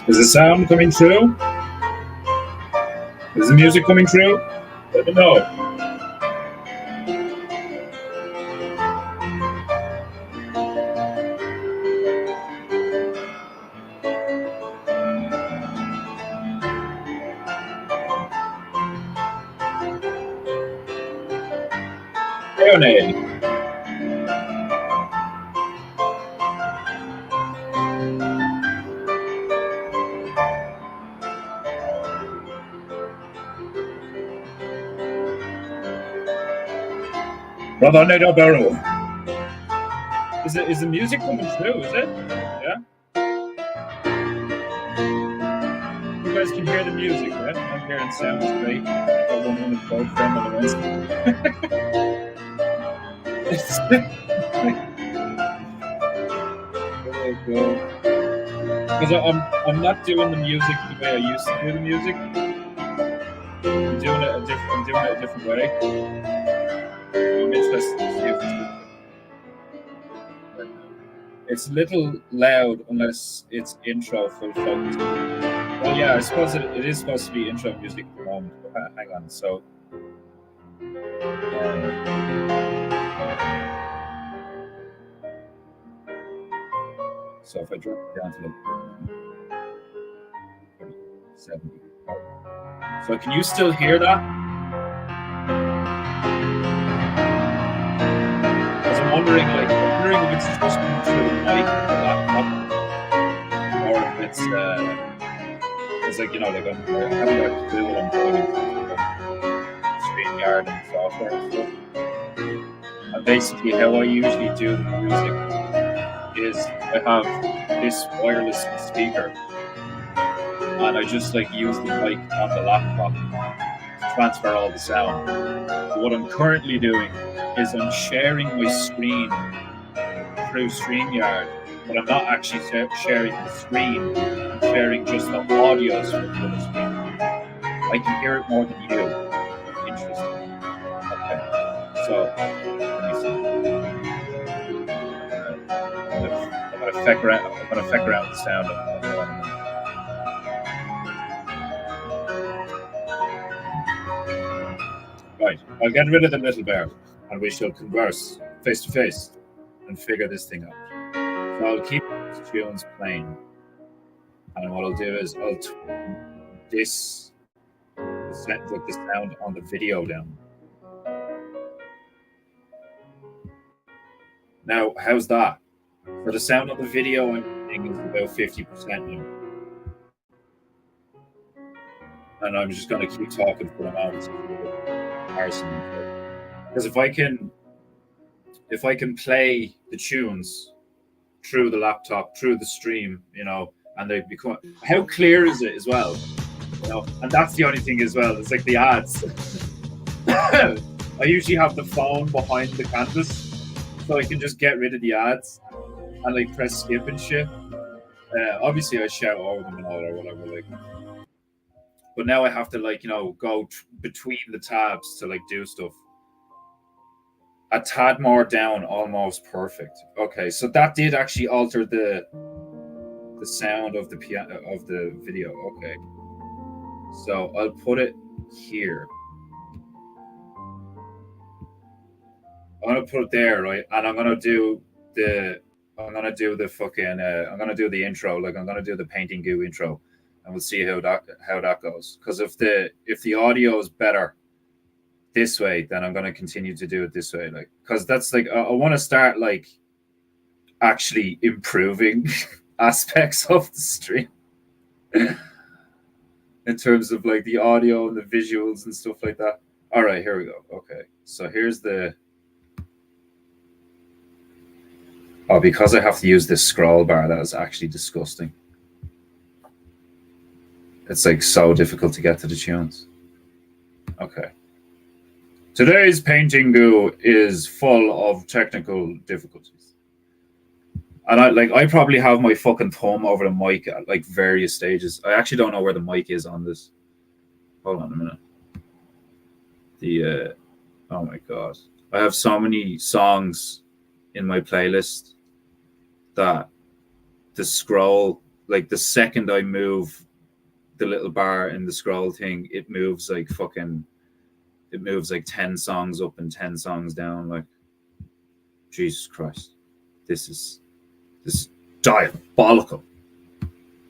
Is the sound coming through? Is the music coming through? Let me know. Leonid. Brother Nado Barrow. Is the music coming through? Is it? Yeah. You guys can hear the music, right? I'm hearing sounds great. I got one on the code from on the Wednesday. Because I'm not doing the music the way I used to do the music. I'm doing it a different way. I'm interested to see if it's good. It's a little loud unless it's intro full focus. Well, yeah, I suppose it is supposed to be intro music at the moment. Hang on, so. So if I drop it down to like 70. So can you still hear that? Because I'm wondering if it's just coming through the mic of the laptop, or if it's like, you know, like I haven't got a clue what I'm doing in StreamYard and software and stuff. And basically how I usually do the music is I have this wireless speaker and I just like use the mic on the laptop to transfer all the sound. But what I'm currently doing is I'm sharing my screen through StreamYard, but I'm not actually sharing the screen, I'm sharing just the audio through the screen. I can hear it more than you. Interesting. Okay, so let me see. I'm gonna feck around the sound of Right, I'll get rid of the little bear and we shall converse face to face and figure this thing out. So I'll keep the tunes playing, and what I'll do is I'll turn the sound on the video down. Now, how's that? For the sound of the video, I'm thinking is about 50% now. And I'm just going to keep talking for a moment. Because if I can play the tunes through the laptop, through the stream, you know, and they become, how clear is it as well? You know, and that's the only thing as well. It's like the ads. I usually have the phone behind the canvas, so I can just get rid of the ads and like press skip and shit. Obviously, I shout over them and all or whatever, like. But now I have to like, you know, go between the tabs to like do stuff. A tad more down, almost perfect. Okay, so that did actually alter the sound of the piano of the video. Okay, So I'll put it here. I'm gonna put it there, right? And I'm gonna do the fucking I'm gonna do the intro, like I'm gonna do the PEINTEINGU intro, and we'll see how that goes. Because if the audio is better this way, then I'm gonna continue to do it this way, like, because that's like I want to start like actually improving aspects of the stream in terms of like the audio and the visuals and stuff like that. All right, here we go. Okay, so here's the. Oh, because I have to use this scroll bar, that is actually disgusting. It's like so difficult to get to the tunes. Okay. Today's PEINTEINGU is full of technical difficulties. And I probably have my fucking thumb over the mic at like various stages. I actually don't know where the mic is on this. Hold on a minute. Oh my god. I have so many songs in my playlist that the scroll, like the second I move the little bar in the scroll thing, it moves like 10 songs up and 10 songs down. Like, Jesus Christ. This is diabolical.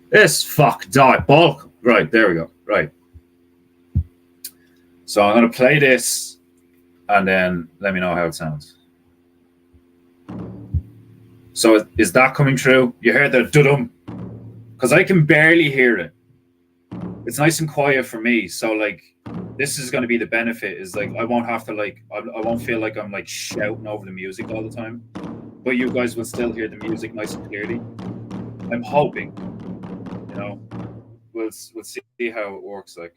This fuck diabolical. Right, there we go. Right. So I'm going to play this and then let me know how it sounds. So is that coming through? You heard the dudum? Because I can barely hear it. It's nice and quiet for me. So like, this is going to be the benefit, is like I won't have to like I won't feel like I'm like shouting over the music all the time. But you guys will still hear the music nice and clearly. I'm hoping, you know, we'll see how it works. Like,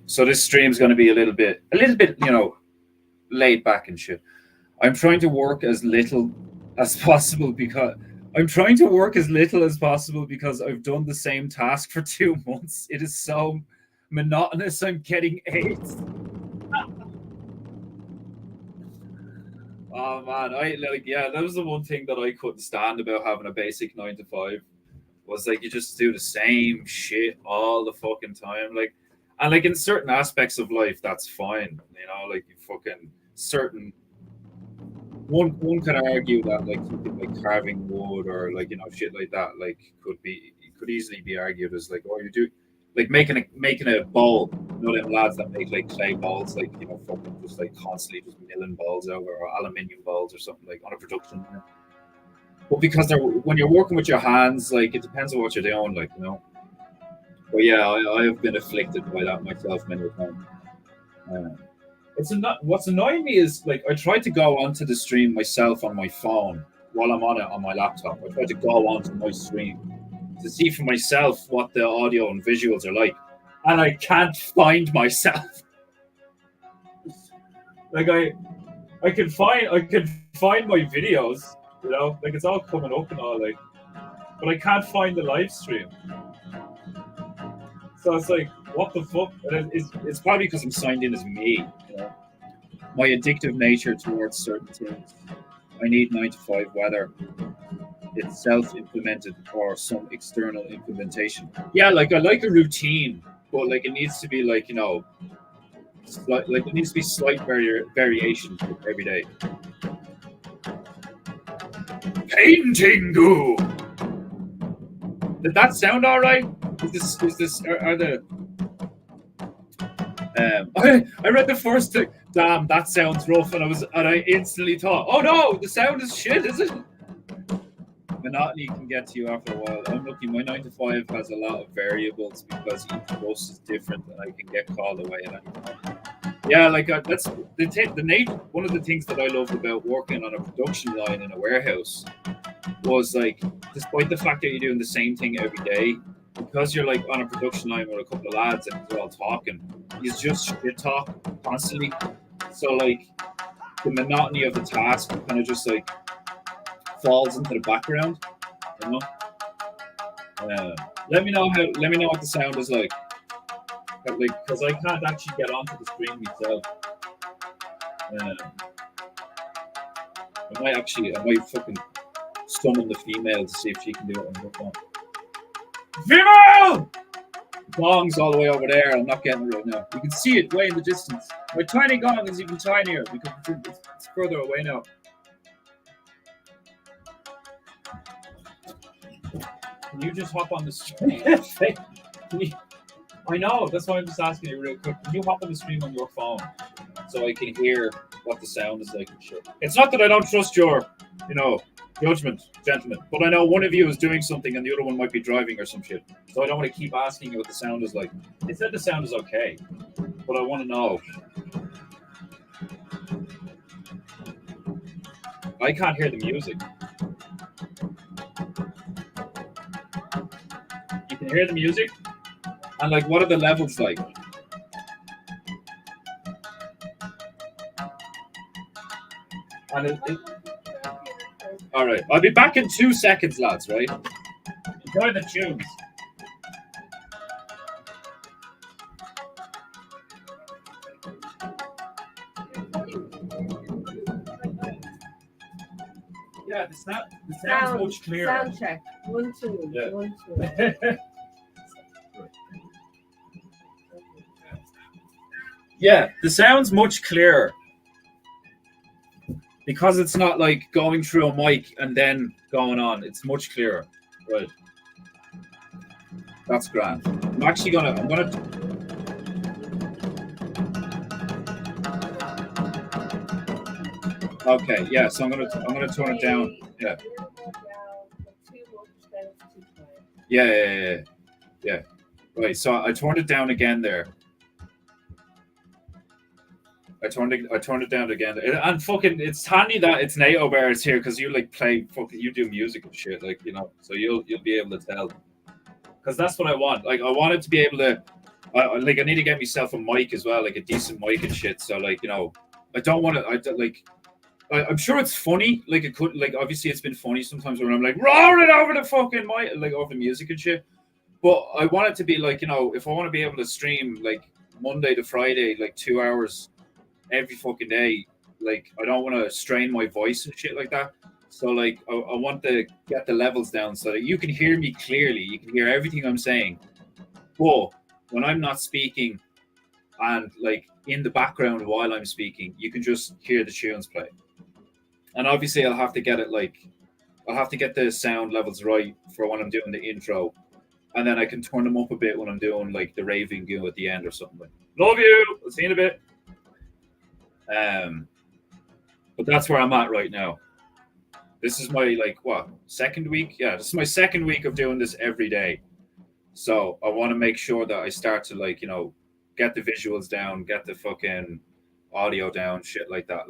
so this stream's going to be a little bit, you know, laid back and shit. I'm trying to work as little as possible because I've done the same task for 2 months. It is so monotonous. I'm getting AIDS. Oh man, that was the one thing that I couldn't stand about having a basic 9 to 5, was like you just do the same shit all the fucking time. Like, and like in certain aspects of life, that's fine. You know, like you fucking certain. One could argue that like something like carving wood or like, you know, shit like that, like could easily be argued as like, oh, you do like making a bowl. You know them lads that make like clay balls, like, you know, fucking just like constantly just milling balls over, or aluminium balls or something, like on a production line. But because when you're working with your hands, like it depends on what you're doing, like, you know. But yeah, I have been afflicted by that myself many times. What's annoying me is like I tried to go onto the stream myself on my phone while I'm on it on my laptop. I tried to go onto my stream to see for myself what the audio and visuals are like, and I can't find myself. Like I can find my videos, you know, like it's all coming up and all, like, but I can't find the live stream. So it's like, what the fuck? And it's probably because I'm signed in as me, you know. My addictive nature towards certain things. I need 9 to 5, whether it's self-implemented or some external implementation. Yeah, like I like a routine, but like it needs to be like, you know, like it needs to be slight variations every day. PEINTEINGU. Did that sound all right? Is this are the I read the first thing. Damn, that sounds rough, and I instantly thought, oh no, the sound is shit, is it? Monotony can get to you after a while. I'm lucky my 9 to 5 has a lot of variables because each bus is different, and I can get called away at any time. Yeah, like that's one of the things that I loved about working on a production line in a warehouse was like, despite the fact that you're doing the same thing every day, because you're like on a production line with a couple of lads and they're all talking, you just shit talk constantly. So like the monotony of the task kind of just like falls into the background, you know. Let me know what the sound is like, because I can't actually get onto the screen myself. I might fucking summon the female to see if she can do it on her phone. Female! Gong's all the way over there. I'm not getting it right now. You can see it way in the distance. My tiny gong is even tinier because it's further away now. Can you just hop on the stream? I know. That's why I'm just asking you real quick. Can you hop on the stream on your phone so I can hear what the sound is like and shit? It's not that I don't trust your, judgment, gentlemen, but I know one of you is doing something and the other one might be driving or some shit. So I don't want to keep asking you what the sound is like. They said the sound is okay, but I want to know. I can't hear the music. You can hear the music? And like, what are the levels like? And all right, I'll be back in 2 seconds, lads, right? Enjoy the tunes. Yeah, the sound's much clearer. Sound check. 1, 2. Yeah. 1, 2. Yeah, the sound's much clearer. Because it's not like going through a mic and then going on. It's much clearer. Right. That's grand. I'm gonna Okay, yeah, so I'm gonna turn it down. Yeah. Yeah. Right, so I turned it down again there. I turned it down again, and fucking, it's handy that it's NATO bears here because you like play you do music and shit, like, so you'll be able to tell, because that's what I want. Like, I wanted to be able to, I need to get myself a mic as well, like a decent mic and shit. So like, I don't want to. I'm sure it's funny. Like, it could, like, obviously it's been funny sometimes when I'm like roaring over the fucking mic, like over the music and shit. But I want it to be like, if I want to be able to stream like Monday to Friday, like 2 hours every fucking day, like, I don't want to strain my voice and shit like that. So like, I want to get the levels down so that you can hear me clearly. You can hear everything I'm saying. But when I'm not speaking and like in the background while I'm speaking, you can just hear the tunes play. And obviously I'll have to get the sound levels right for when I'm doing the intro. And then I can turn them up a bit when I'm doing like the raving goo at the end or something. Love you. I'll see you in a bit. But that's where I'm at right now. This is my second week. Yeah, this is my second week of doing this every day. So I want to make sure that I start to get the visuals down, get the fucking audio down, shit like that.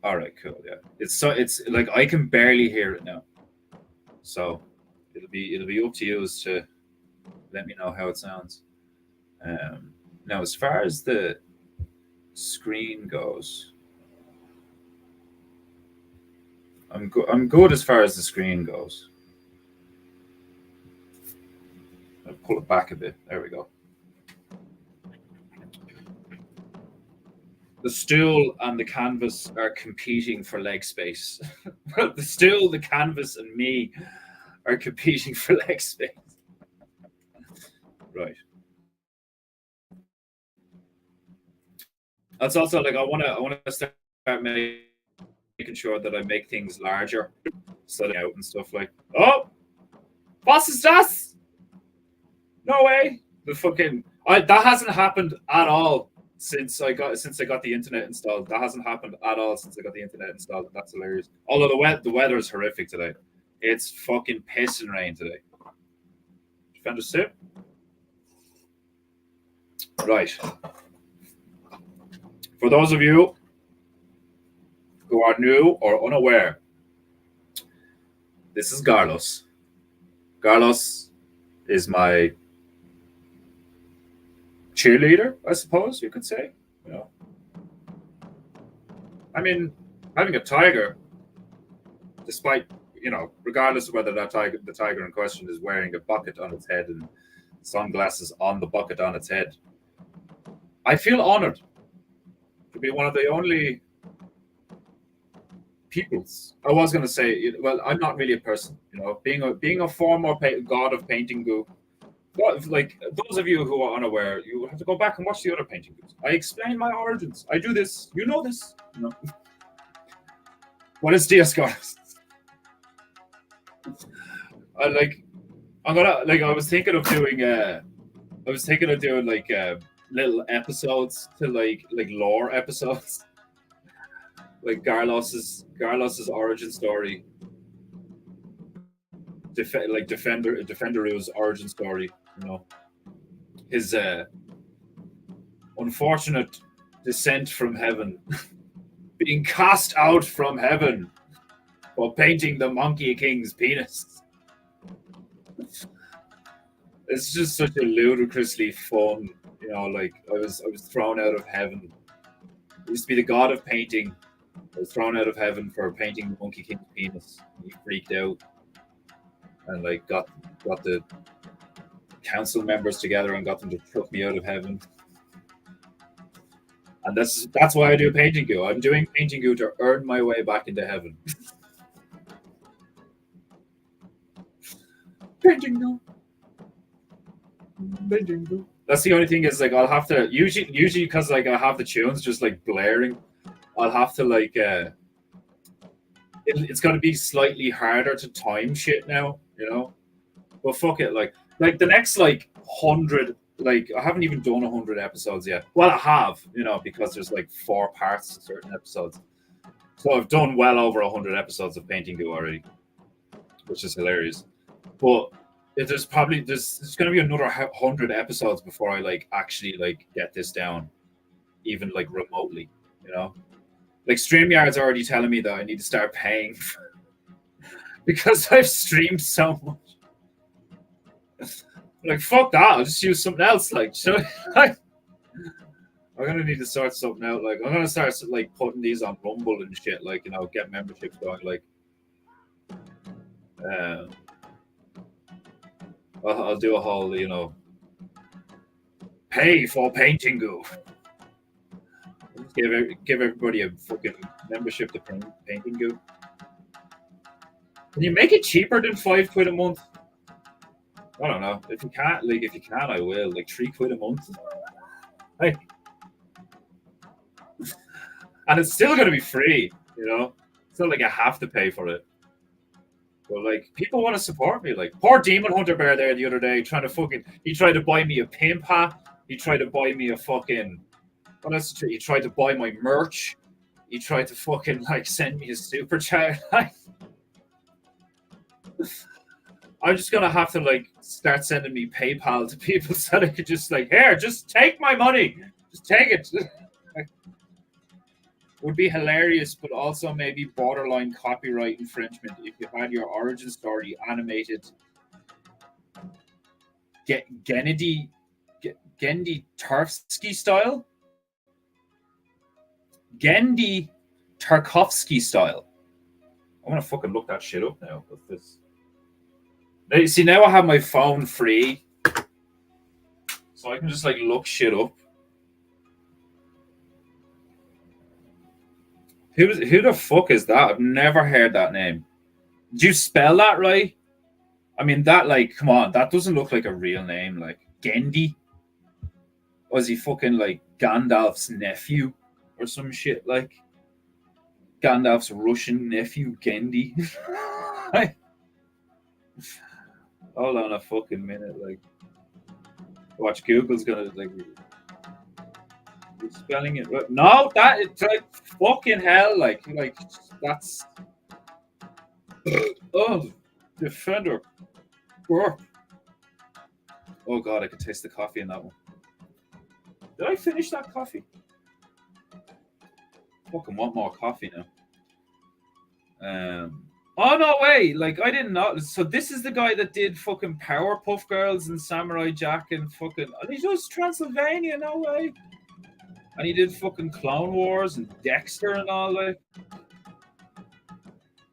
All right, cool. Yeah, it's like I can barely hear it now. So it'll be up to you as to let me know how it sounds. Now, as far as the screen goes, I'm good as far as the screen goes. I'll pull it back a bit. There we go. The stool and the canvas are competing for leg space. Well, the stool, the canvas, and me are competing for leg space. Right. That's also like I want to start making sure that I make things larger, so out and stuff like. Oh, was ist das? No way! The fucking that hasn't happened at all since I got the internet installed. That hasn't happened at all since I got the internet installed. That's hilarious. Although the weather is horrific today. It's fucking pissing rain today. You found a sip? Right. For those of you who are new or unaware, this is Carlos. Carlos is my cheerleader, I suppose you could say. I mean, having a tiger, despite, regardless of whether the tiger in question is wearing a bucket on its head and sunglasses on the bucket on its head, I feel honored to be one of the only peoples. I was gonna say, well, I'm not really a person, being a former god of painting goo. Like those of you who are unaware, you have to go back and watch the other painting goos. I explain my origins. I do this. You know this. What is Diascaris? I like. I'm gonna like. I was thinking of doing. Like little episodes to like lore episodes, like Garlos's origin story, Defenderu's origin story. His unfortunate descent from heaven, being cast out from heaven while painting the Monkey King's penis. It's just such a ludicrously fun, like I was thrown out of heaven. I used to be the god of painting. I was thrown out of heaven for painting the Monkey King's penis. He freaked out and like got the council members together and got them to chuck me out of heaven. And that's why I do painting goo. I'm doing painting goo to earn my way back into heaven. Painting goo. That's the only thing is like I'll have to usually because like I have the tunes just like blaring. I'll have to like it's gonna be slightly harder to time shit now, But fuck it, like the next like 100, like I haven't even done 100 episodes yet. Well, I have, because there's like 4 parts to certain episodes. So I've done well over 100 episodes of Painting Goo already, which is hilarious. But there's going to be another 100 episodes before I like actually like get this down, even like remotely, Like StreamYard's already telling me that I need to start paying because I've streamed so much. Like fuck that, I'll just use something else. Like, I'm gonna need to sort something out. Like, I'm gonna start like putting these on Rumble and shit. Like, get memberships going. Like, I'll do a whole, pay for Painting Goo. Give everybody a fucking membership to Painting Goo. Can you make it cheaper than £5 a month? I don't know. If you can, I will. Like £3 a month. Like, and it's still gonna be free, It's not like I have to pay for it. But like people want to support me. Like poor Demon Hunter Bear there the other day he tried to buy me a pimp hat. He tried to buy me a fucking he tried to buy my merch. He tried to fucking like send me a super chat. I'm just gonna have to like start sending me PayPal to people so they could just like, here, just take my money. Just take it. Would be hilarious, but also maybe borderline copyright infringement if you had your origin story animated Gennady Tarkovsky style. Gennady Tarkovsky style. I'm gonna fucking look that shit up now. See, now I have my phone free, so I can just like look shit up. Who the fuck is that? I've never heard that name. Did you spell that right? I mean, that like, come on, that doesn't look like a real name. Like Gendy, was he fucking like Gandalf's nephew or some shit? Like Gandalf's Russian nephew, Gendy. Hold on a fucking minute, like, watch, Google's gonna like spelling it. No, that it's like fucking hell, like that's oh, Defender. Oh god, I could taste the coffee in that one. Did I finish that coffee? Fucking want more coffee now. Oh no way! Like I didn't know. So this is the guy that did fucking Powerpuff Girls and Samurai Jack and fucking. And he does Transylvania. No way. And he did fucking Clone Wars and Dexter and all like.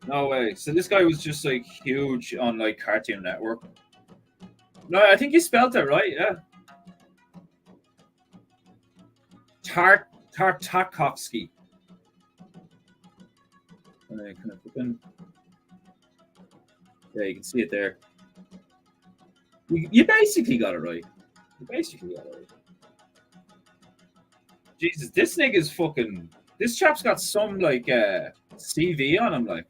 No way. So this guy was just like huge on like Cartoon Network. No, I think you spelled it right. Yeah. Tartakovsky. Can I fucking... Yeah, you can see it there. You basically got it right. You basically got it right. Jesus, this nigga's fucking... This chap's got some, like, CV on him, like.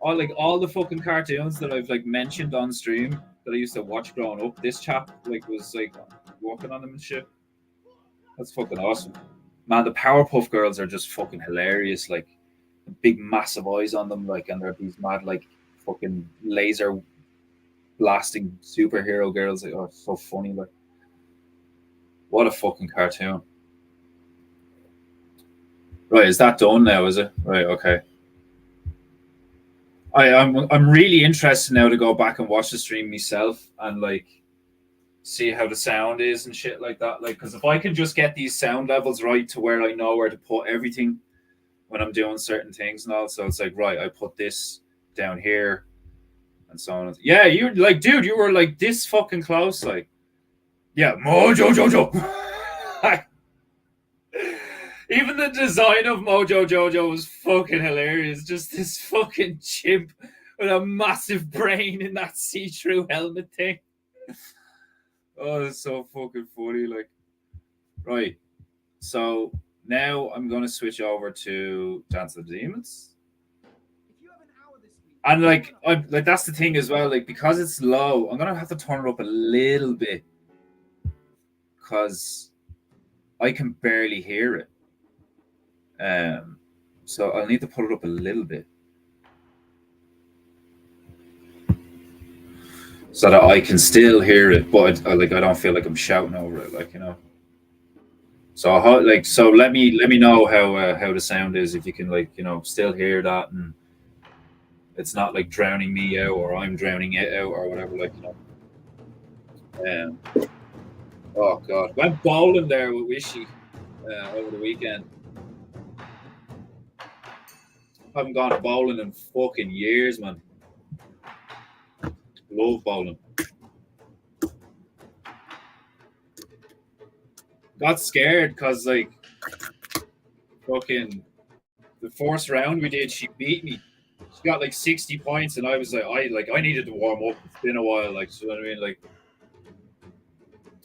All the fucking cartoons that I've, like, mentioned on stream that I used to watch growing up, this chap, like, was, like, working on them and shit. That's fucking awesome. Man, the Powerpuff Girls are just fucking hilarious, like, big, massive eyes on them, like, and they're these mad, like, fucking laser blasting superhero girls. Like, oh, it's so funny, like. What a fucking cartoon. Right, is that done now, is it? Right, okay. I'm really interested now to go back and watch the stream myself and like see how the sound is and shit like that. Like, because if I can just get these sound levels right to where I know where to put everything when I'm doing certain things and all, so it's like, right, I put this down here and so on. Yeah, you're like, dude, you were like this fucking close, like, yeah, Mojo Jojo. Even the design of Mojo Jojo was fucking hilarious. Just this fucking chimp with a massive brain in that see-through helmet thing. Oh, it's so fucking funny. Like, right. So now I'm gonna switch over to Dance of the Demons. And like, that's the thing as well. Like, because it's low, I'm gonna have to turn it up a little bit because I can barely hear it. So I'll need to put it up a little bit so that I can still hear it, but I don't feel like I'm shouting over it, like, you know. So let me know how the sound is, if you can, like, you know, still hear that and it's not like drowning me out or I'm drowning it out or whatever, like, you know. Oh god, went bowling there with Wishy over the weekend. Haven't gone bowling in fucking years, man. Love bowling. Got scared because, like, fucking the first round we did, she beat me. She got like 60 points, and I was like, I needed to warm up. It's been a while, like, you know what I mean, like,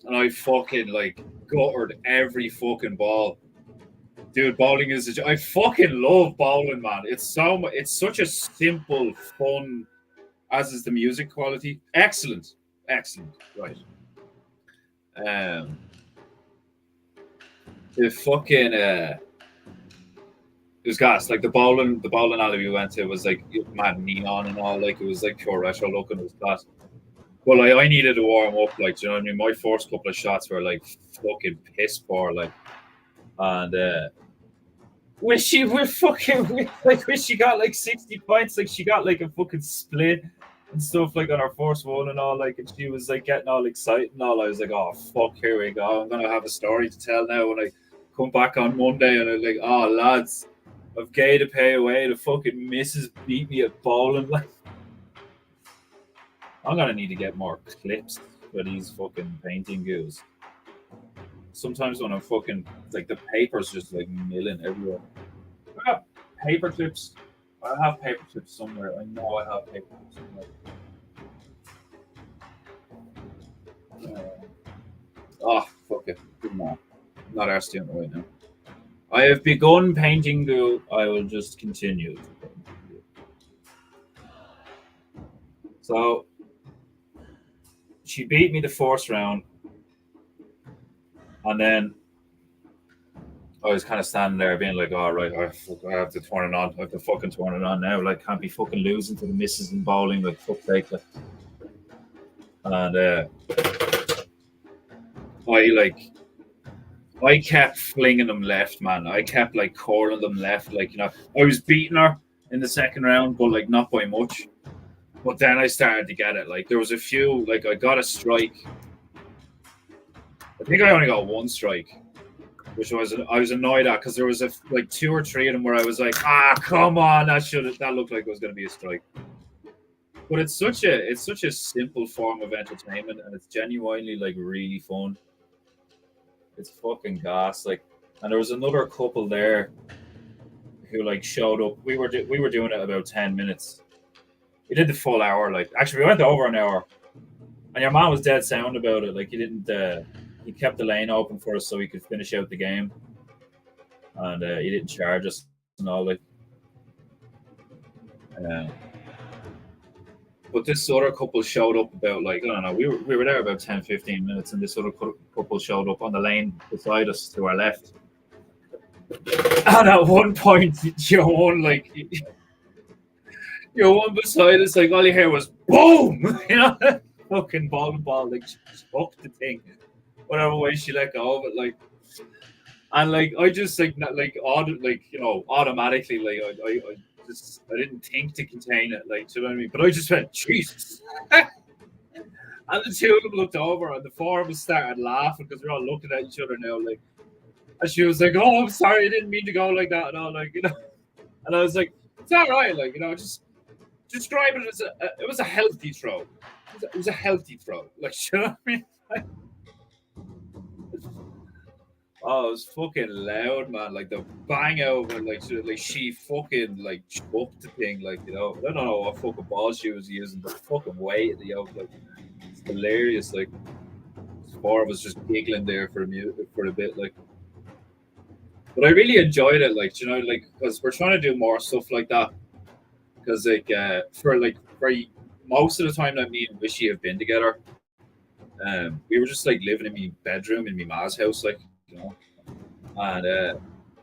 and I fucking like guttered every fucking ball. Dude, bowling is I fucking love bowling, man. It's such a simple, fun, as is the music quality. Excellent. Right. The fucking it was gas. Like the bowling alley we went to was like mad neon and all. Like, it was like pure retro looking. It was gas. Well, I needed to warm up. Like, do you know what I mean? My first couple of shots were like fucking piss poor. Like, and wish she got like 60 points. Like, she got like a fucking split and stuff, like, on our first one and all. Like, and she was like getting all excited and all. I was like, oh fuck, here we go. I'm gonna have a story to tell now when I come back on Monday. And I'm like, oh lads, I've gay to pay away. The fucking missus beat me at bowling. Like, I'm gonna need to get more clips for these fucking painting goos. Sometimes when I'm fucking, like, the paper's just like milling everywhere. I got paper clips. I have paper clips somewhere. I know I have paper clips somewhere. Oh, fuck it. No. Not arsed doing it right now. I have begun painting goo. I will just continue. So she beat me the first round, and then I was kind of standing there being like, all right, I have to turn it on. I have to fucking turn it on now. Like, can't be fucking losing to the misses in bowling. Like, fuck sake. Like. And I kept flinging them left, man. I kept like curling them left. Like, you know, I was beating her in the second round, but like not by much. But then I started to get it. Like, there was a few, like, I got a strike. I think I only got one strike, which I was annoyed at, because there was like 2 or 3 of them where I was like, come on, that looked like it was going to be a strike. But it's such a simple form of entertainment, and it's genuinely like really fun. It's fucking gas. Like, and there was another couple there. I who like showed up. We were doing it about 10 minutes. We did the full hour. Like actually, we went over an hour, and your man was dead sound about it. Like he didn't. He kept the lane open for us so we could finish out the game, and he didn't charge us and all. Like, but this other couple showed up about like I don't know. We were there about 10, 15 minutes, and this other couple showed up on the lane beside us to our left. And at one point, your one beside us, like all you hear was boom, you know, fucking ball, like fuck the thing, whatever way she let go of it, like, and like I just automatically, like I didn't think to contain it, like, do you know what I mean? But I just went Jesus, and the two of them looked over, and the four of us started laughing because we're all looking at each other now, like. And she was like, "Oh, I'm sorry, I didn't mean to go like that," and all, like, you know. And I was like, "It's all right, like, you know, just describe it as it was a healthy throw. It was a healthy throw, like, you know what I mean?" Like, oh, it was fucking loud, man. Like the bang over, like she fucking like choked the thing, like, you know. I don't know what fucking ball she was using, but fucking weight of the yoke, like, it's hilarious. Like, four of us just giggling there for a bit, like. But I really enjoyed it, like, you know, like, because we're trying to do more stuff like that. Because, like, for most of the time that me and Wishy have been together, we were just like living in my bedroom in my ma's house, like, you know, and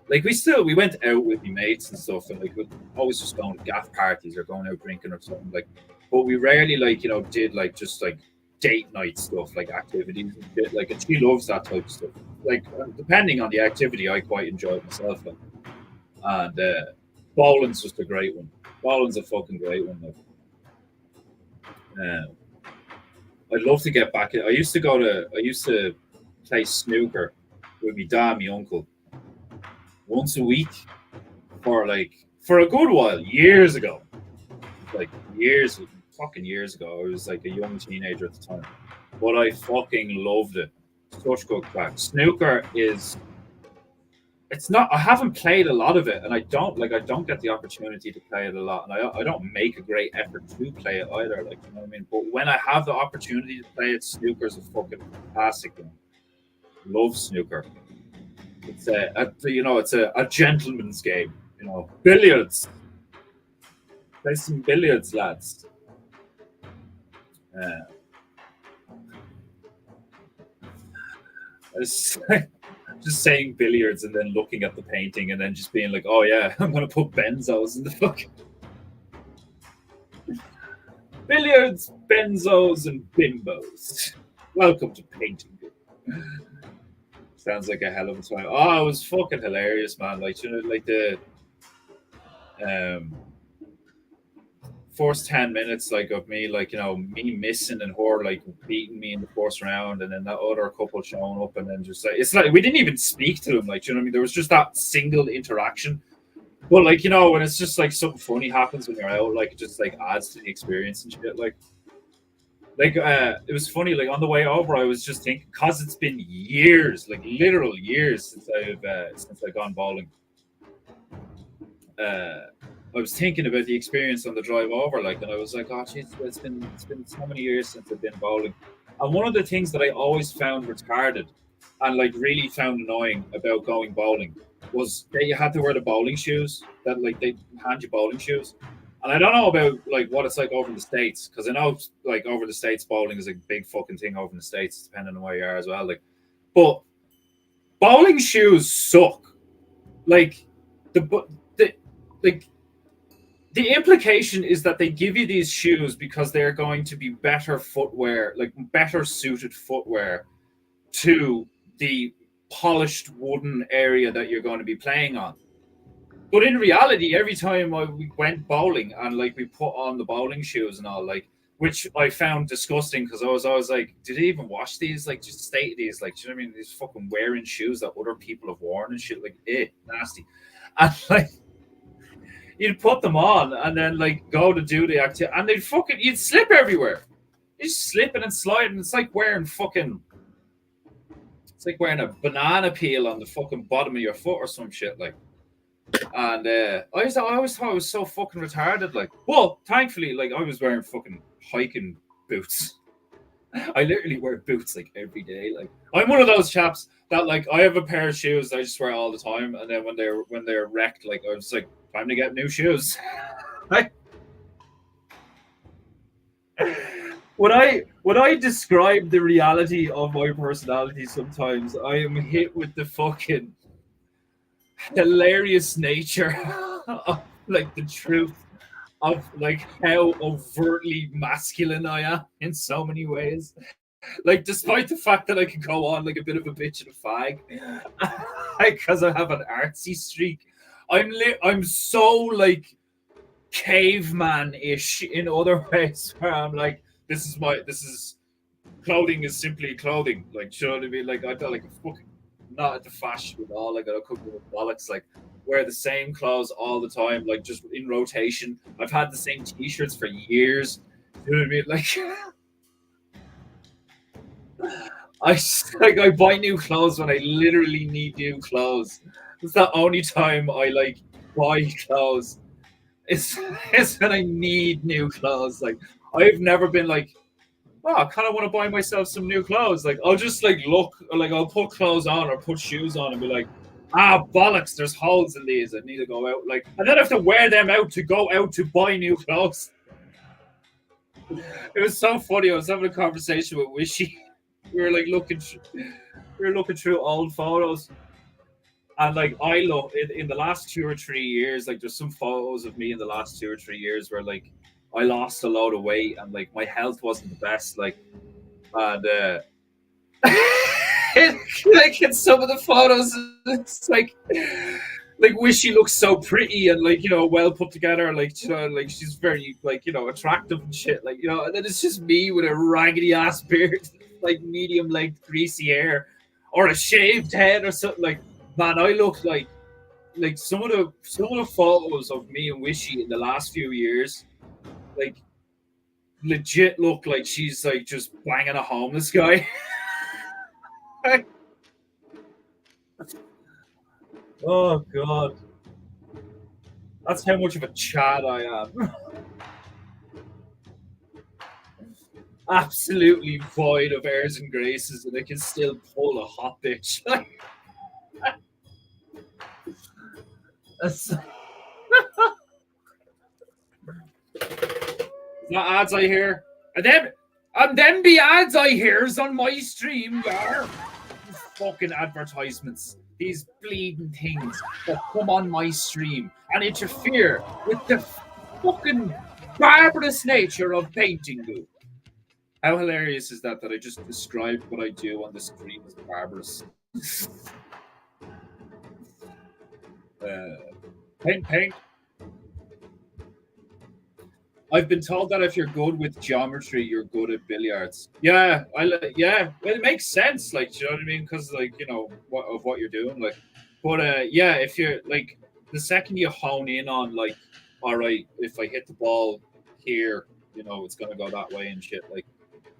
like we went out with my mates and stuff, and like we'd always just going to gaff parties or going out drinking or something, like, but we rarely, like, you know, did like just like date night stuff, like activities and shit, like, and she loves that type of stuff. Like, depending on the activity, I quite enjoy it myself. Like, and bowling's just a great one. Bowling's a fucking great one. Like, I'd love to get back. I used to play snooker with my dad, my uncle, once a week for a good while, years ago. Like fucking years ago. I was like a young teenager at the time, but I fucking loved it. Such good crack. Snooker is. It's not. I haven't played a lot of it, and I don't get the opportunity to play it a lot, and I don't make a great effort to play it either. Like, you know what I mean. But when I have the opportunity to play it, snooker's a fucking fantastic game. Love snooker. It's a gentleman's game. You know, billiards. Play some billiards, lads. Just saying billiards and then looking at the painting and then just being like, "Oh yeah, I'm gonna put benzos in the fucking billiards, benzos, and bimbos." Welcome to painting. Sounds like a hell of a time. Oh, it was fucking hilarious, man. Like, you know, like the first 10 minutes, like, of me, like, you know, me missing and her like beating me in the first round, and then that other couple showing up, and then just like, it's like we didn't even speak to them, like, you know what I mean? There was just that single interaction. But, like, you know, when it's just like something funny happens when you're out, like, it just like adds to the experience and shit. Like it was funny, like, on the way over I was just thinking, because it's been years, like literal years since I've gone bowling. I was thinking about the experience on the drive over, like, and I was like, "Oh, geez, it's been so many years since I've been bowling." And one of the things that I always found retarded and like really found annoying about going bowling was that you had to wear the bowling shoes. That, like, they hand you bowling shoes, and I don't know about like what it's like over in the States, because I know like over the States bowling is a big fucking thing over in the States, depending on where you are as well. Like, but bowling shoes suck. Like the like. The implication is that they give you these shoes because they're going to be better footwear, like better suited footwear to the polished wooden area that you're going to be playing on. But in reality, every time we went bowling and like we put on the bowling shoes and all, like, which I found disgusting, because I was always like, did they even wash these? Like, just state these, like, do you know what I mean? These fucking wearing shoes that other people have worn and shit, like, nasty. And like, you'd put them on and then like go to do the activity, and you'd slip everywhere. You're slipping and sliding. It's like wearing a banana peel on the fucking bottom of your foot or some shit. Like, And I always thought it was so fucking retarded. Like, well, thankfully, like I was wearing fucking hiking boots. I literally wear boots like every day. Like I'm one of those chaps that like I have a pair of shoes that I just wear all the time, and then when they're wrecked, like I was like, time to get new shoes. Like when I describe the reality of my personality, sometimes I am hit with the fucking hilarious nature of like the truth of like how overtly masculine I am in so many ways. Like, despite the fact that I can go on like a bit of a bitch and a fag, because I have an artsy streak, I'm so like caveman-ish in other ways where I'm like, this is clothing is simply clothing. Like, you know what I mean? Like, I feel like a fucking not at the fashion at all. Like, I got a couple of bollocks. Like, wear the same clothes all the time, like just in rotation. I've had the same t-shirts for years. You know what I mean? Like. I buy new clothes when I literally need new clothes. It's the only time I like buy clothes. It's when I need new clothes. Like I've never been like, oh, I kind of want to buy myself some new clothes. Like I'll just like look, like I'll put clothes on or put shoes on and be like, ah, bollocks, there's holes in these. I need to go out. Like, and then I have to wear them out to go out to buy new clothes. It was so funny. I was having a conversation with Wishy. We were like looking through old photos, and like I look in the last 2 or 3 years, like there's some photos of me in the last 2 or 3 years where like I lost a load of weight and like my health wasn't the best, like, and like in some of the photos, it's like Wishy looks so pretty and like well put together, like like she's very like attractive and shit, like and then it's just me with a raggedy ass beard, like medium length greasy hair, or a shaved head or something. Like, man, I look like some of the photos of me and Wishy in the last few years, like legit look like she's like just banging a homeless guy. Oh god. That's how much of a Chad I am. Absolutely void of airs and graces, and I can still pull a hot bitch. That's not ads I hear. And then be ads I hears on my stream, there. Fucking advertisements. These bleeding things that come on my stream and interfere with the fucking barbarous nature of PEINTEINGU. How hilarious is that I just described what I do on the stream as barbarous? Paint. I've been told that if you're good with geometry, you're good at billiards. Yeah, yeah. Well, it makes sense. Like, do you know what I mean? Because like what you're doing. Like, but yeah, if you're like the second you hone in on like, all right, if I hit the ball here, it's gonna go that way and shit. Like,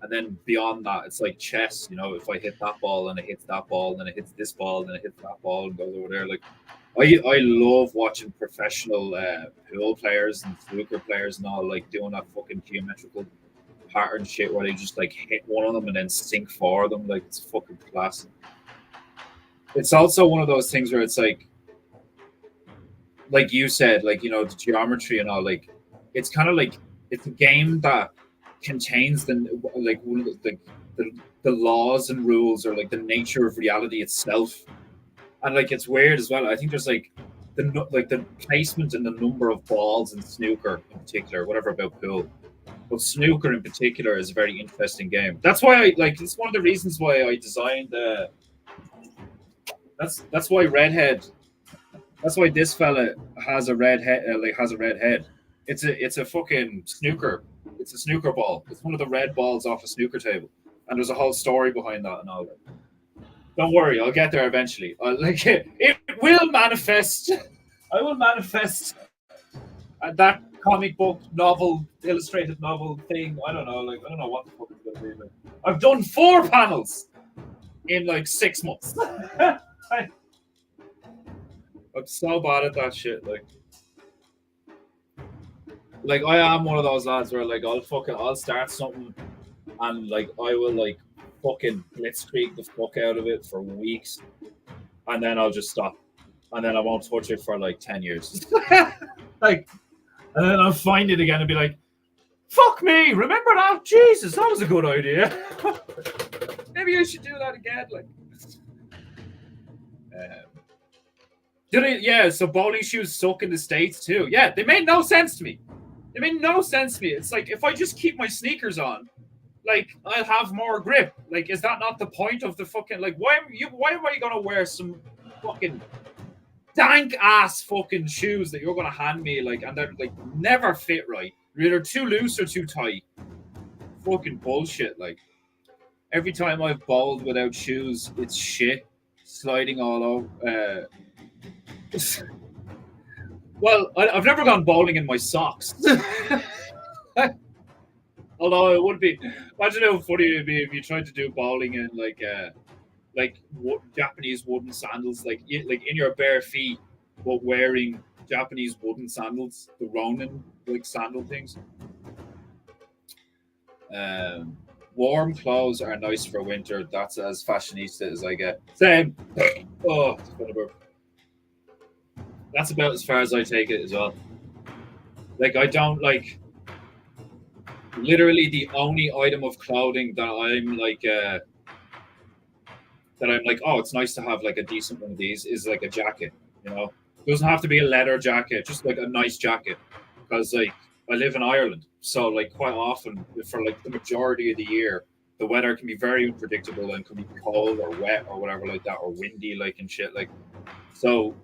and then beyond that, it's like chess. If I hit that ball and it hits that ball, and then it hits this ball, and then it hits that ball and goes over there. Like, I love watching professional pool players and snooker players and all like doing that fucking geometrical pattern shit where they just like hit one of them and then sink four of them. Like, it's fucking classic. It's also one of those things where it's like you said, like the geometry and all. Like, it's kind of like it's a game that contains the laws and rules, or like the nature of reality itself. And like it's weird as well. I think there's like the placement and the number of balls in snooker in particular, whatever about pool, but snooker in particular is a very interesting game. That's why I like. It's one of the reasons why I designed. That's why redhead. That's why this fella has a red head. Has a red head. It's a fucking snooker. It's a snooker ball. It's one of the red balls off a snooker table, and there's a whole story behind that and all that. Don't worry, I'll get there eventually. It will manifest. I will manifest that comic book novel, illustrated novel thing. I don't know. Like, I don't know what the fuck it's gonna be. Like, I've done 4 panels in like 6 months. I'm so bad at that shit. Like I am one of those lads where like I'll start something and like I will like fucking blitzkrieg the fuck out of it for weeks, and then I'll just stop, and then I won't touch it for like 10 years. Like, and then I'll find it again and be like, "Fuck me! Remember that? Jesus, that was a good idea. Maybe I should do that again." Like, did it? Yeah. So bowling shoes suck in the States too. Yeah, they made no sense to me. They made no sense to me. It's like if I just keep my sneakers on, like I'll have more grip. Like, is that not the point of the fucking like? Why am I gonna wear some fucking dank ass fucking shoes that you're gonna hand me like, and they're like never fit right? They're either too loose or too tight. Fucking bullshit. Like every time I've bowled without shoes, it's shit. Sliding all over. Well, I've never gone bowling in my socks. Although it would be, imagine how funny it'd be if you tried to do bowling in like Japanese wooden sandals, like in your bare feet, but wearing Japanese wooden sandals, the Ronin like sandal things. Warm clothes are nice for winter. That's as fashionista as I get. Same. Oh, that's about as far as I take it as well. Like I don't like. Literally, the only item of clothing that I'm like, oh, it's nice to have like a decent one of these is like a jacket. You know, it doesn't have to be a leather jacket, just like a nice jacket. Because like I live in Ireland, so like quite often for like the majority of the year, the weather can be very unpredictable and can be cold or wet or whatever like that, or windy like and shit like. So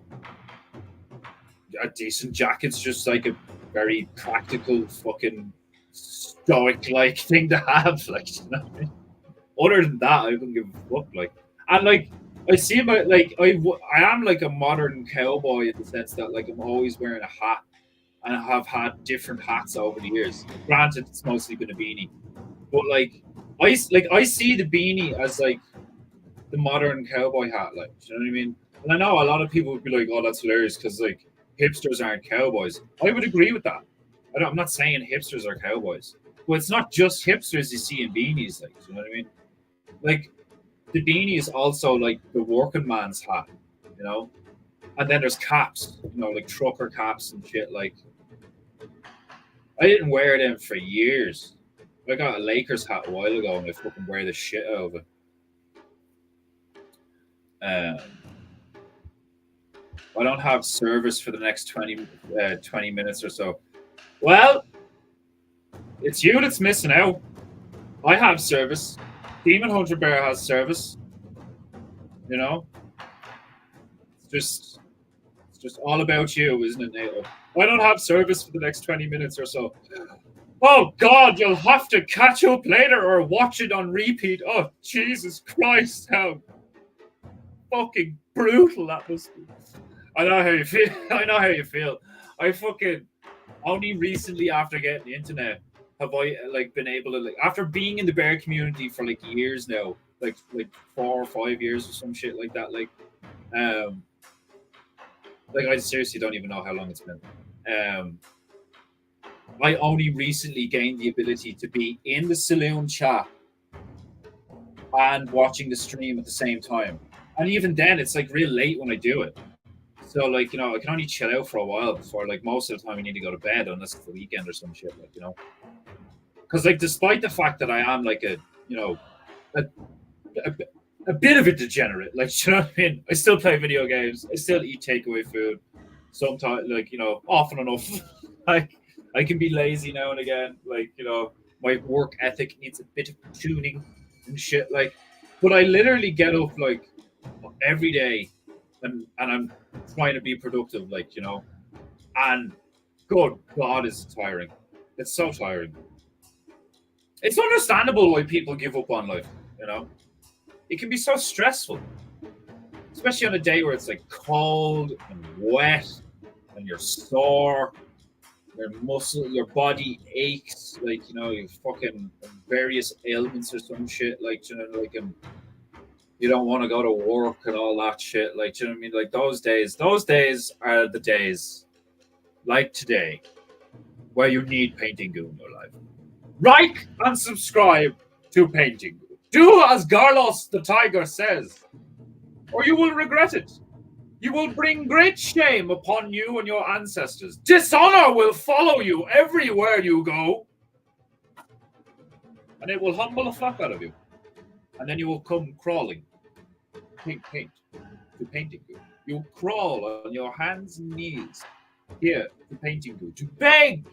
a decent jacket's just like a very practical fucking stoic like thing to have, like, you know what I mean? Other than that, I wouldn't give a fuck. Like, and like, I see about like I am like a modern cowboy in the sense that like I'm always wearing a hat, and I have had different hats over the years. Granted, it's mostly been a beanie, but I see the beanie as like the modern cowboy hat. Like, do you know what I mean? And I know a lot of people would be like, "Oh, that's hilarious," because like hipsters aren't cowboys. I would agree with that. I'm not saying hipsters are cowboys, but it's not just hipsters you see in beanies. Like, do you know what I mean? Like, the beanie is also like the working man's hat, you know. And then there's caps, you know, like trucker caps and shit. Like, I didn't wear them for years. I got a Lakers hat a while ago, and I fucking wear the shit out of it. Um, I don't have service for the next 20 minutes or so. Well, it's you that's missing out. I have service. Demon Hunter Bear has service. You know, it's just all about you, isn't it, Nato? I don't have service for the next 20 minutes or so. Oh God, you'll have to catch up later or watch it on repeat. Oh Jesus Christ, how fucking brutal that must be. I know how you feel. I know how you feel. I fucking only recently after getting the internet have I like been able to like after being in the bear community for like years now, like 4 or 5 years or some shit like that. Um like I seriously don't even know how long it's been. I only recently gained the ability to be in the saloon chat and watching the stream at the same time. And even then, it's like real late when I do it. So like, you know, I can only chill out for a while before like most of the time I need to go to bed unless it's the weekend or some shit, like, you know. Because like despite the fact that I am like a you know a, a, a bit of a degenerate, like, you know what I mean? I still play video games, I still eat takeaway food. Sometimes like, you know, often enough. Like I can be lazy now and again, like, you know, my work ethic needs a bit of tuning and shit, like, but I literally get up like every day and I'm trying to be productive, like, you know, and good God, is tiring. It's so tiring. It's understandable why people give up on life, you know. It can be so stressful, especially on a day where it's like cold and wet and you're sore, your body aches, like, you know, you fucking various ailments or some shit, like, you know, like you don't want to go to work and all that shit. Like, do you know what I mean? Like those days are the days like today where you need Painting Goo in your life. Like and subscribe to Painting Goo. Do as Carlos the Tiger says, or you will regret it. You will bring great shame upon you and your ancestors. Dishonor will follow you everywhere you go. And it will humble the fuck out of you. And then you will come crawling. Paint. To Painting Goo. You crawl on your hands and knees here to Painting Goo. To beg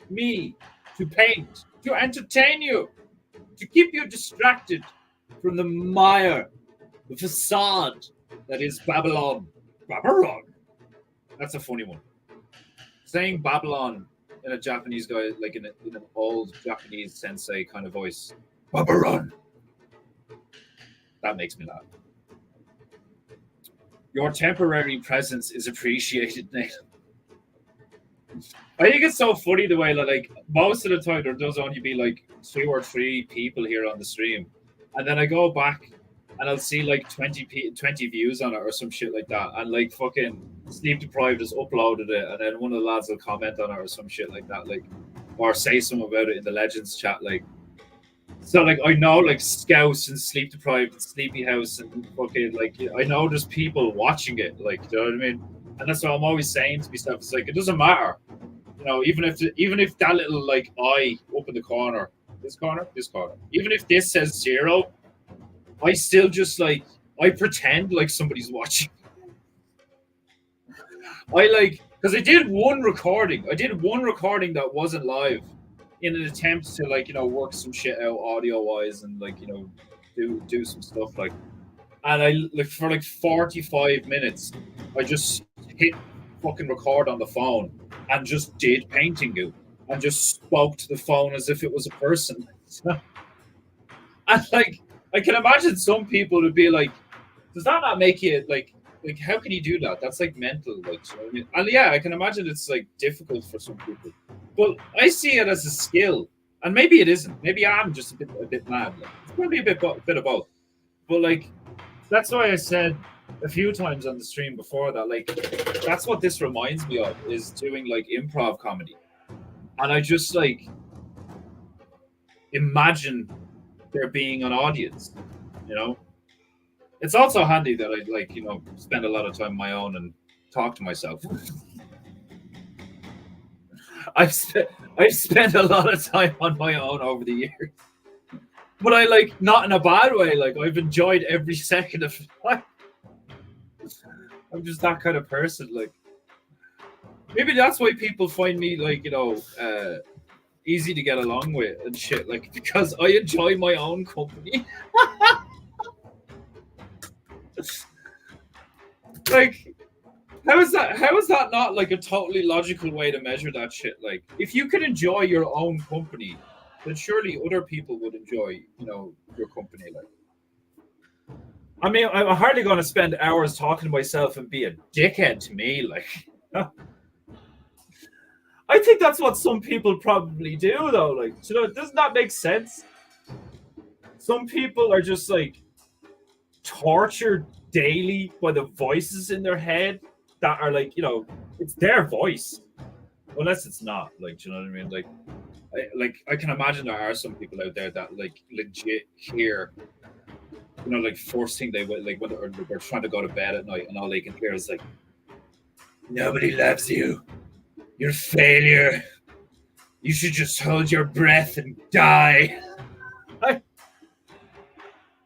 me to paint. To entertain you. To keep you distracted from the mire. The facade that is Babylon. Babylon. That's a funny one. Saying Babylon in a Japanese guy, like in an old Japanese sensei kind of voice. Babylon. That makes me laugh. Your temporary presence is appreciated, Nate. I think it's so funny the way that, like, most of the time there does only be like 2 or 3 people here on the stream, and then I go back and I'll see like 20 views on it or some shit like that, and like fucking Sleep Deprived has uploaded it, and then one of the lads will comment on it or some shit like that, like, or say something about it in the Legends chat, like. So like I know like Scouse and Sleep Deprived and Sleepy House and fucking like I know there's people watching it, like, you know what I mean? And that's what I'm always saying to myself. It's like it doesn't matter, you know, even if that little like eye up in the corner, this corner, even if this says 0, I still just like I pretend like somebody's watching. I like because I did one recording that wasn't live in an attempt to like, you know, work some shit out audio wise and like, you know, do some stuff like, and I like for like 45 minutes I just hit fucking record on the phone and just did Painting Goo and just spoke to the phone as if it was a person. And like I can imagine some people would be like, does that not make you like how can you do that? That's like mental, like, you know what I mean? And yeah, I can imagine it's like difficult for some people. But I see it as a skill, and maybe it isn't. Maybe I'm just a bit mad. Like, it's probably a bit of both. But like, that's why I said a few times on the stream before that, like, that's what this reminds me of, is doing like improv comedy, and I just like imagine there being an audience, you know. It's also handy that I like, you know, spend a lot of time on my own and talk to myself. I've spent a lot of time on my own over the years, but I like not in a bad way. Like I've enjoyed every second of life. I'm just that kind of person. Like maybe that's why people find me like, you know, easy to get along with and shit. Like because I enjoy my own company. Like. How is that not like a totally logical way to measure that shit? Like, if you could enjoy your own company, then surely other people would enjoy, you know, your company. Like, I mean, I'm hardly going to spend hours talking to myself and be a dickhead to me. Like, I think that's what some people probably do, though. Like, you know, doesn't that make sense? Some people are just like tortured daily by the voices in their head. That are like, you know, it's their voice, unless it's not. Like, do you know what I mean? Like, I can imagine there are some people out there that like legit hear, you know, like first thing they would like when they're trying to go to bed at night, and all they can hear is like, "Nobody loves you. You're a failure. You should just hold your breath and die."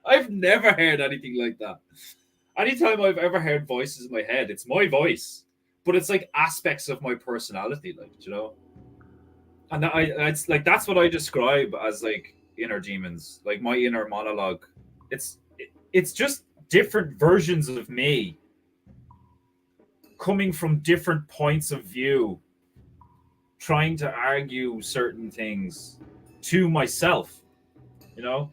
I've never heard anything like that. Anytime I've ever heard voices in my head, it's my voice, but it's like aspects of my personality, like, you know. And it's like that's what I describe as like inner demons, like my inner monologue. It's just different versions of me coming from different points of view, trying to argue certain things to myself, you know.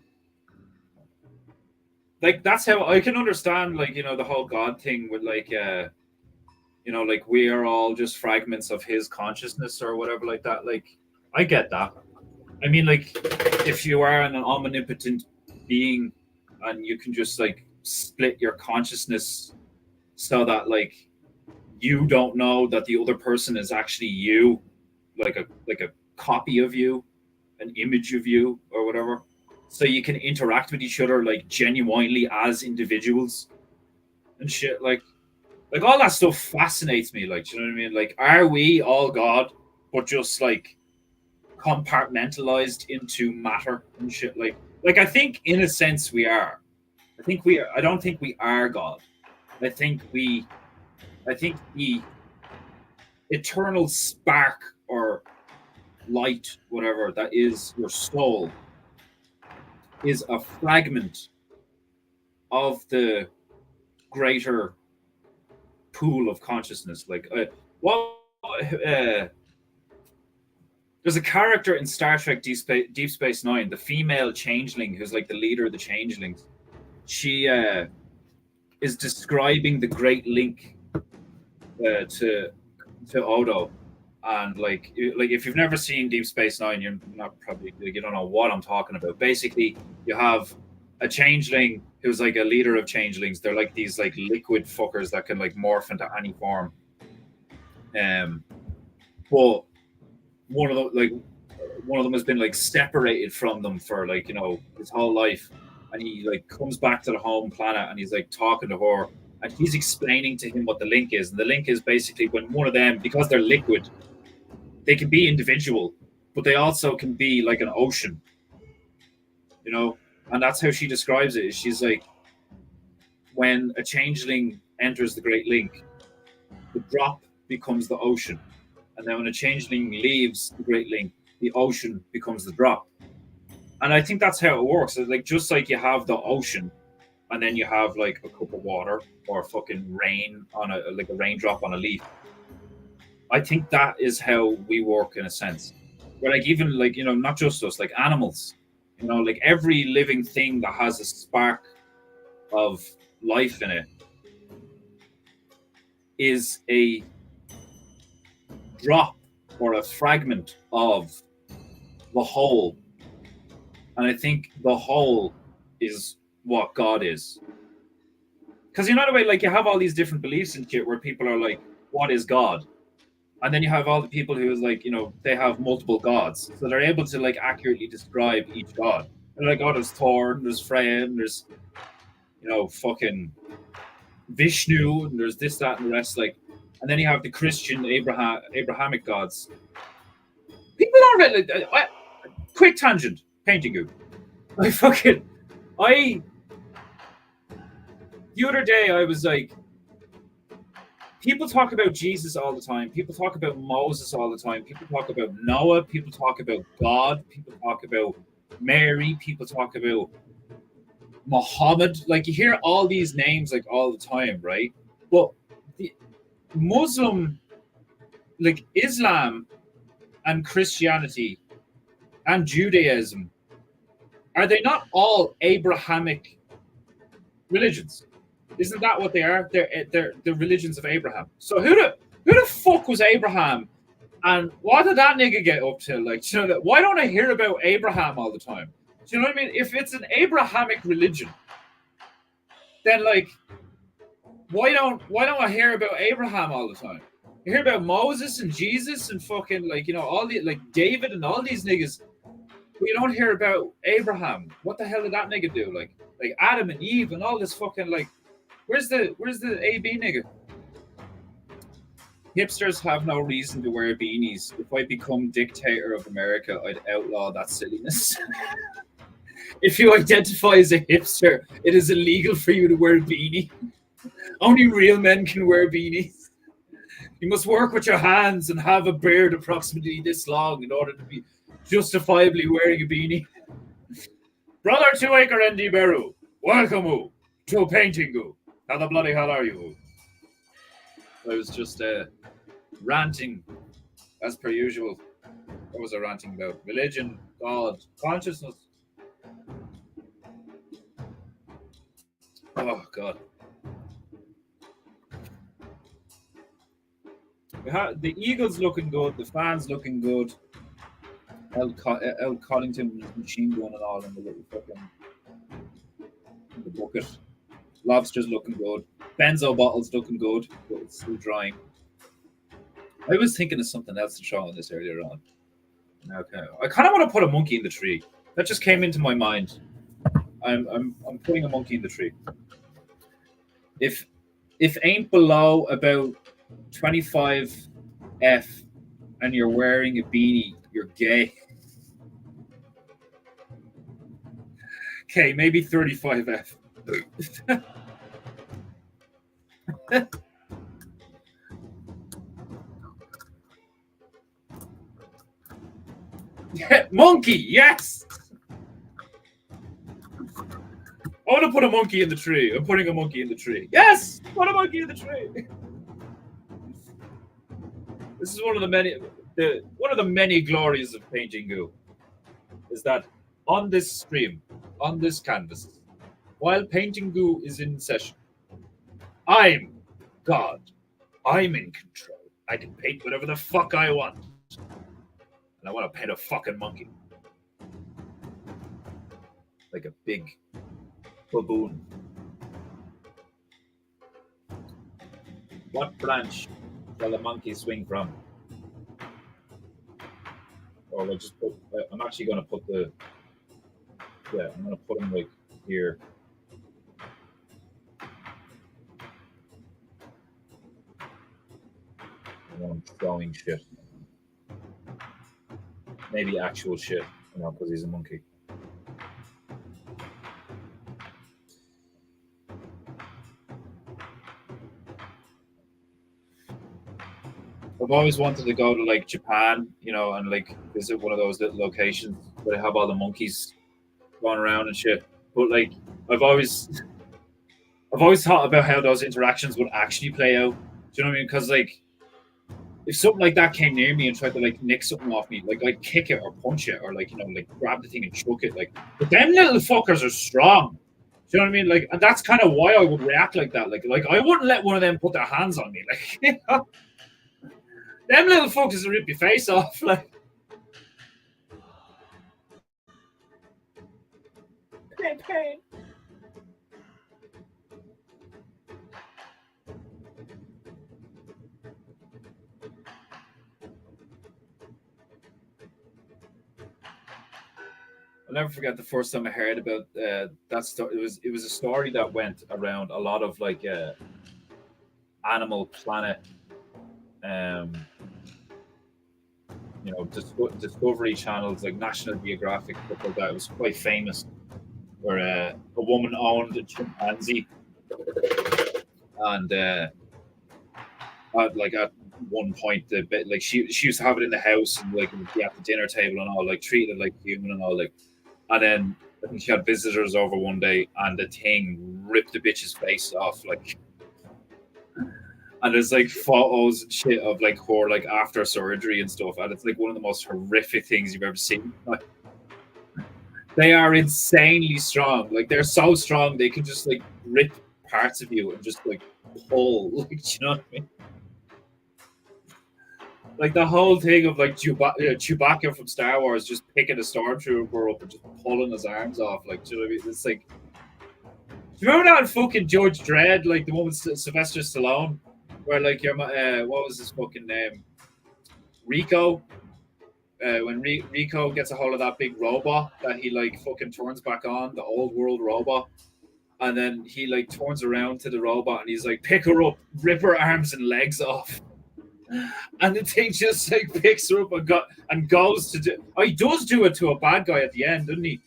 Like that's how I can understand, like, you know, the whole God thing with like you know, like we are all just fragments of his consciousness or whatever like that. Like I get that. I mean, like if you are an omnipotent being and you can just like split your consciousness so that like you don't know that the other person is actually you, like a copy of you, an image of you or whatever. So you can interact with each other like genuinely as individuals and shit. Like all that stuff fascinates me. Like, do you know what I mean? Like, are we all God, but just like compartmentalized into matter and shit? Like I think in a sense we are. I think we are. I don't think we are God. I think we. I think the eternal spark or light, whatever that is, your soul, is a fragment of the greater pool of consciousness. Like, what? There's a character in Star Trek Deep Space Nine, the female changeling, who's like the leader of the changelings. She is describing the Great Link to Odo, and like if you've never seen Deep Space Nine, you're not probably you don't know what I'm talking about. Basically, you have a changeling who's like a leader of changelings. They're like these like liquid fuckers that can like morph into any form. But one of them has been like separated from them for like his whole life, and he like comes back to the home planet and he's like talking to her, and he's explaining to him what the link is. And the link is basically when one of them, because they're liquid, they can be individual, but they also can be like an ocean, and that's how she describes it. She's like, when a changeling enters the Great Link, the drop becomes the ocean, and then when a changeling leaves the Great Link, the ocean becomes the drop. And I think that's how it works. It's like just like you have the ocean, and then you have like a cup of water or fucking rain on a raindrop on a leaf. I think that is how we work in a sense. Where like even like not just us, like animals, like every living thing that has a spark of life in it is a drop or a fragment of the whole. And I think the whole is what God is. Because the way, like you have all these different beliefs and shit where people are like, what is God? And then you have all the people who is like, they have multiple gods. So they're able to like accurately describe each god. And like, oh, there's Thor, and there's Freya, and there's, fucking Vishnu, and there's this, that, and the rest. Like, and then you have the Christian Abrahamic gods. People are like, quick tangent, PEINTEINGU. The other day I was like, people talk about Jesus all the time. People talk about Moses all the time. People talk about Noah. People talk about God. People talk about Mary. People talk about Muhammad. Like you hear all these names like all the time, right? But the Muslim, like Islam and Christianity and Judaism, are they not all Abrahamic religions? Isn't that what they are? They're the religions of Abraham. So who the fuck was Abraham, and what did that nigga get up to? Like, why don't I hear about Abraham all the time? Do you know what I mean? If it's an Abrahamic religion, then like, why don't I hear about Abraham all the time? You hear about Moses and Jesus and fucking like all the like David and all these niggas. But you don't hear about Abraham. What the hell did that nigga do? Like Adam and Eve and all this fucking like. Where's the AB nigga? Hipsters have no reason to wear beanies. If I become dictator of America, I'd outlaw that silliness. If you identify as a hipster, it is illegal for you to wear a beanie. Only real men can wear beanies. You must work with your hands and have a beard approximately this long in order to be justifiably wearing a beanie. Brother 2 Acre ND Beru, welcome to PEINTEINGU. How the bloody hell are you? I was just ranting, as per usual. What was I ranting about? Religion, God, consciousness. Oh, God. The Eagles looking good. The fans looking good. El Collington machine gun and all in the little fucking the bucket. Lobster's looking good. Benzo bottle's looking good, but it's still drying. I was thinking of something else to throw on this earlier on. Okay, I kind of want to put a monkey in the tree. That just came into my mind. I'm putting a monkey in the tree. If ain't below about 25 F and you're wearing a beanie, you're gay. Okay, maybe 35 F. Monkey, yes. I want to put a monkey in the tree. I'm putting a monkey in the tree. Yes, put a monkey in the tree. This is one of the many glories of painting goo. Is that on this stream, on this canvas, while painting goo is in session, I'm God. I'm in control. I can paint whatever the fuck I want. And I want to paint a fucking monkey. Like a big baboon. What branch shall the monkey swing from? Or we'll just put, I'm actually going to put the, yeah, I'm going to put him like here. I'm throwing shit. Maybe actual shit, you know, because he's a monkey. I've always wanted to go to like Japan, you know, and like visit one of those little locations where they have all the monkeys going around and shit. But like, I've always thought about how those interactions would actually play out. Do you know what I mean? Because like, if something like that came near me and tried to like nick something off me, like I'd kick it or punch it or like, you know, like grab the thing and chuck it. Like, but them little fuckers are strong. Do you know what I mean? Like, and that's kind of why I would react like that. Like I wouldn't let one of them put their hands on me. Like, you know? Them little fuckers will rip your face off. Like, pain. I'll never forget the first time I heard about that story. It was a story that went around a lot of like Animal Planet, you know, Discovery channels like National Geographic, stuff like that. It was quite famous, where a woman owned a chimpanzee, and like at one point, the bit like she used to have it in the house and like be at the dinner table and all, like treated like human and all, like. And then I think she had visitors over one day, and the thing ripped the bitch's face off, like. And there's like photos and shit of like her like after surgery and stuff, and it's like one of the most horrific things you've ever seen. Like, they are insanely strong. Like they're so strong they can just like rip parts of you and just like pull. Like, do you know what I mean? Like the whole thing of like Chewbacca from Star Wars just picking a stormtrooper up and just pulling his arms off. Like, do you know what I mean? It's like, do you remember that fucking Judge Dredd, like the one with Sylvester Stallone, where like what was his fucking name? Rico. When Rico gets a hold of that big robot that he like fucking turns back on, the old world robot, and then he like turns around to the robot and he's like, pick her up, rip her arms and legs off. And the thing just like picks her up and goes to do. Oh, he does do it to a bad guy at the end, doesn't he?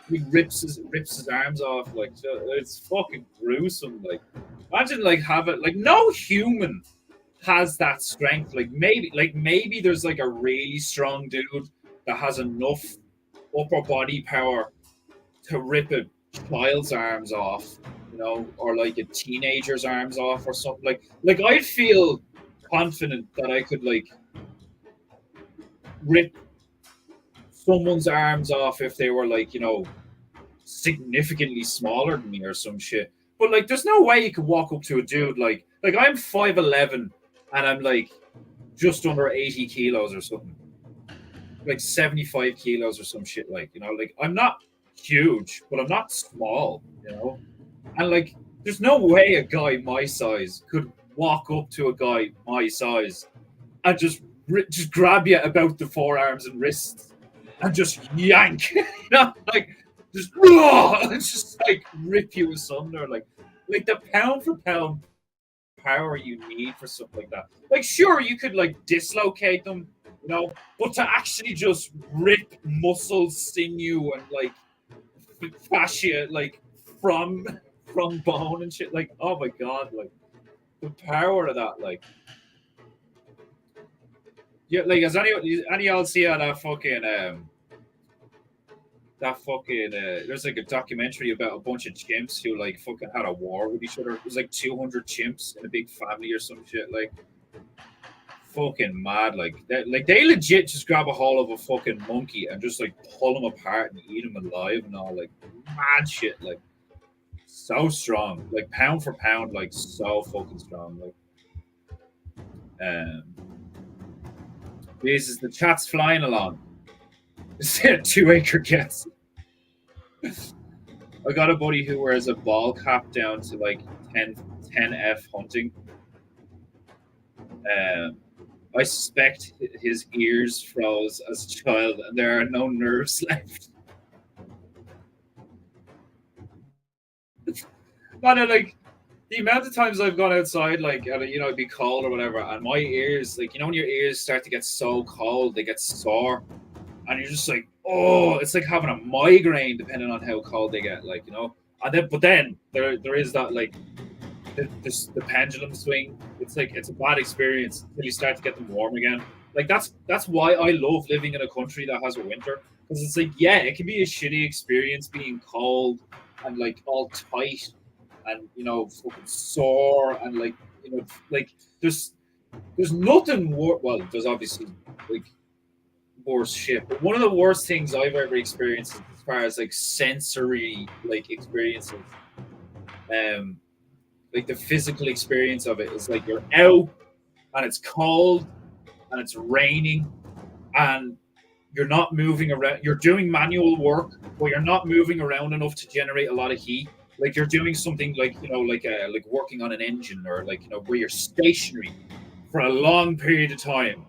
He rips his arms off. Like, it's fucking gruesome. Like, imagine like having like no human has that strength. Like maybe there's like a really strong dude that has enough upper body power to rip a child's arms off, you know, or like a teenager's arms off or something. Like I'd feel confident that I could like rip someone's arms off if they were like, you know, significantly smaller than me or some shit. But like there's no way you could walk up to a dude like I'm 5'11" and I'm like just under 80 kilos or something. Like 75 kilos or some shit, like, you know, like I'm not huge, but I'm not small, you know. And like there's no way a guy my size could walk up to a guy my size and just grab you about the forearms and wrists and just yank, like just like rip you asunder, like the pound for pound power you need for something like that. Like, sure, you could like dislocate them, but to actually just rip muscle, sinew, and like fascia, like from bone and shit, like, oh my god, like the power of that, like. Yeah, like, has any y'all see how there's like a documentary about a bunch of chimps who like fucking had a war with each other. It was like 200 chimps in a big family or some shit, like fucking mad. Like they legit just grab a hold of a fucking monkey and just like pull him apart and eat him alive and all, like mad shit, like so strong, like pound for pound, like so fucking strong, like. Jesus, the chat's flying along. 2 acre gets. I got a buddy who wears a ball cap down to like 10F hunting. I suspect his ears froze as a child and there are no nerves left. Man, like, the amount of times I've gone outside, like, it'd be cold or whatever, and my ears, like, when your ears start to get so cold, they get sore, and you're just like, oh, it's like having a migraine, depending on how cold they get, like, but then there is that, like, the pendulum swing. It's like, it's a bad experience until you start to get them warm again. Like, that's why I love living in a country that has a winter, because it's like, yeah, it can be a shitty experience being cold and like all tight and fucking sore and like like there's nothing worse. Well, there's obviously like worse shit, but one of the worst things I've ever experienced as far as like sensory like experiences, like the physical experience of it is like you're out and it's cold and it's raining and you're not moving around. You're doing manual work, but you're not moving around enough to generate a lot of heat. Like you're doing something like like working on an engine, or like where you're stationary for a long period of time,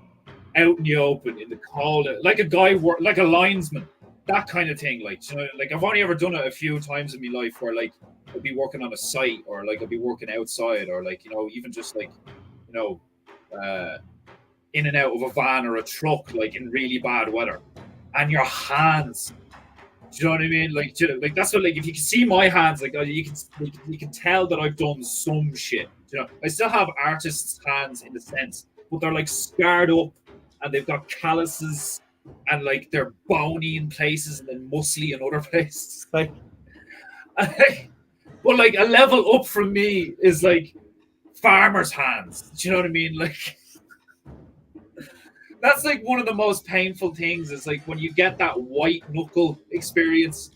out in the open in the cold, like a guy like a linesman, that kind of thing. Like like I've only ever done it a few times in my life, where like I'd be working on a site, or like I'd be working outside, or like even just like in and out of a van or a truck, like in really bad weather, and your hands. Do you know what I mean? Like, that's what, like, if you can see my hands, like, you can tell that I've done some shit. I still have artist's hands in the sense, but they're like scarred up, and they've got calluses, and like they're bony in places and then muscly in other places. Like, but like a level up from me is like farmer's hands. Do you know what I mean? Like. That's like one of the most painful things, is like when you get that white knuckle experience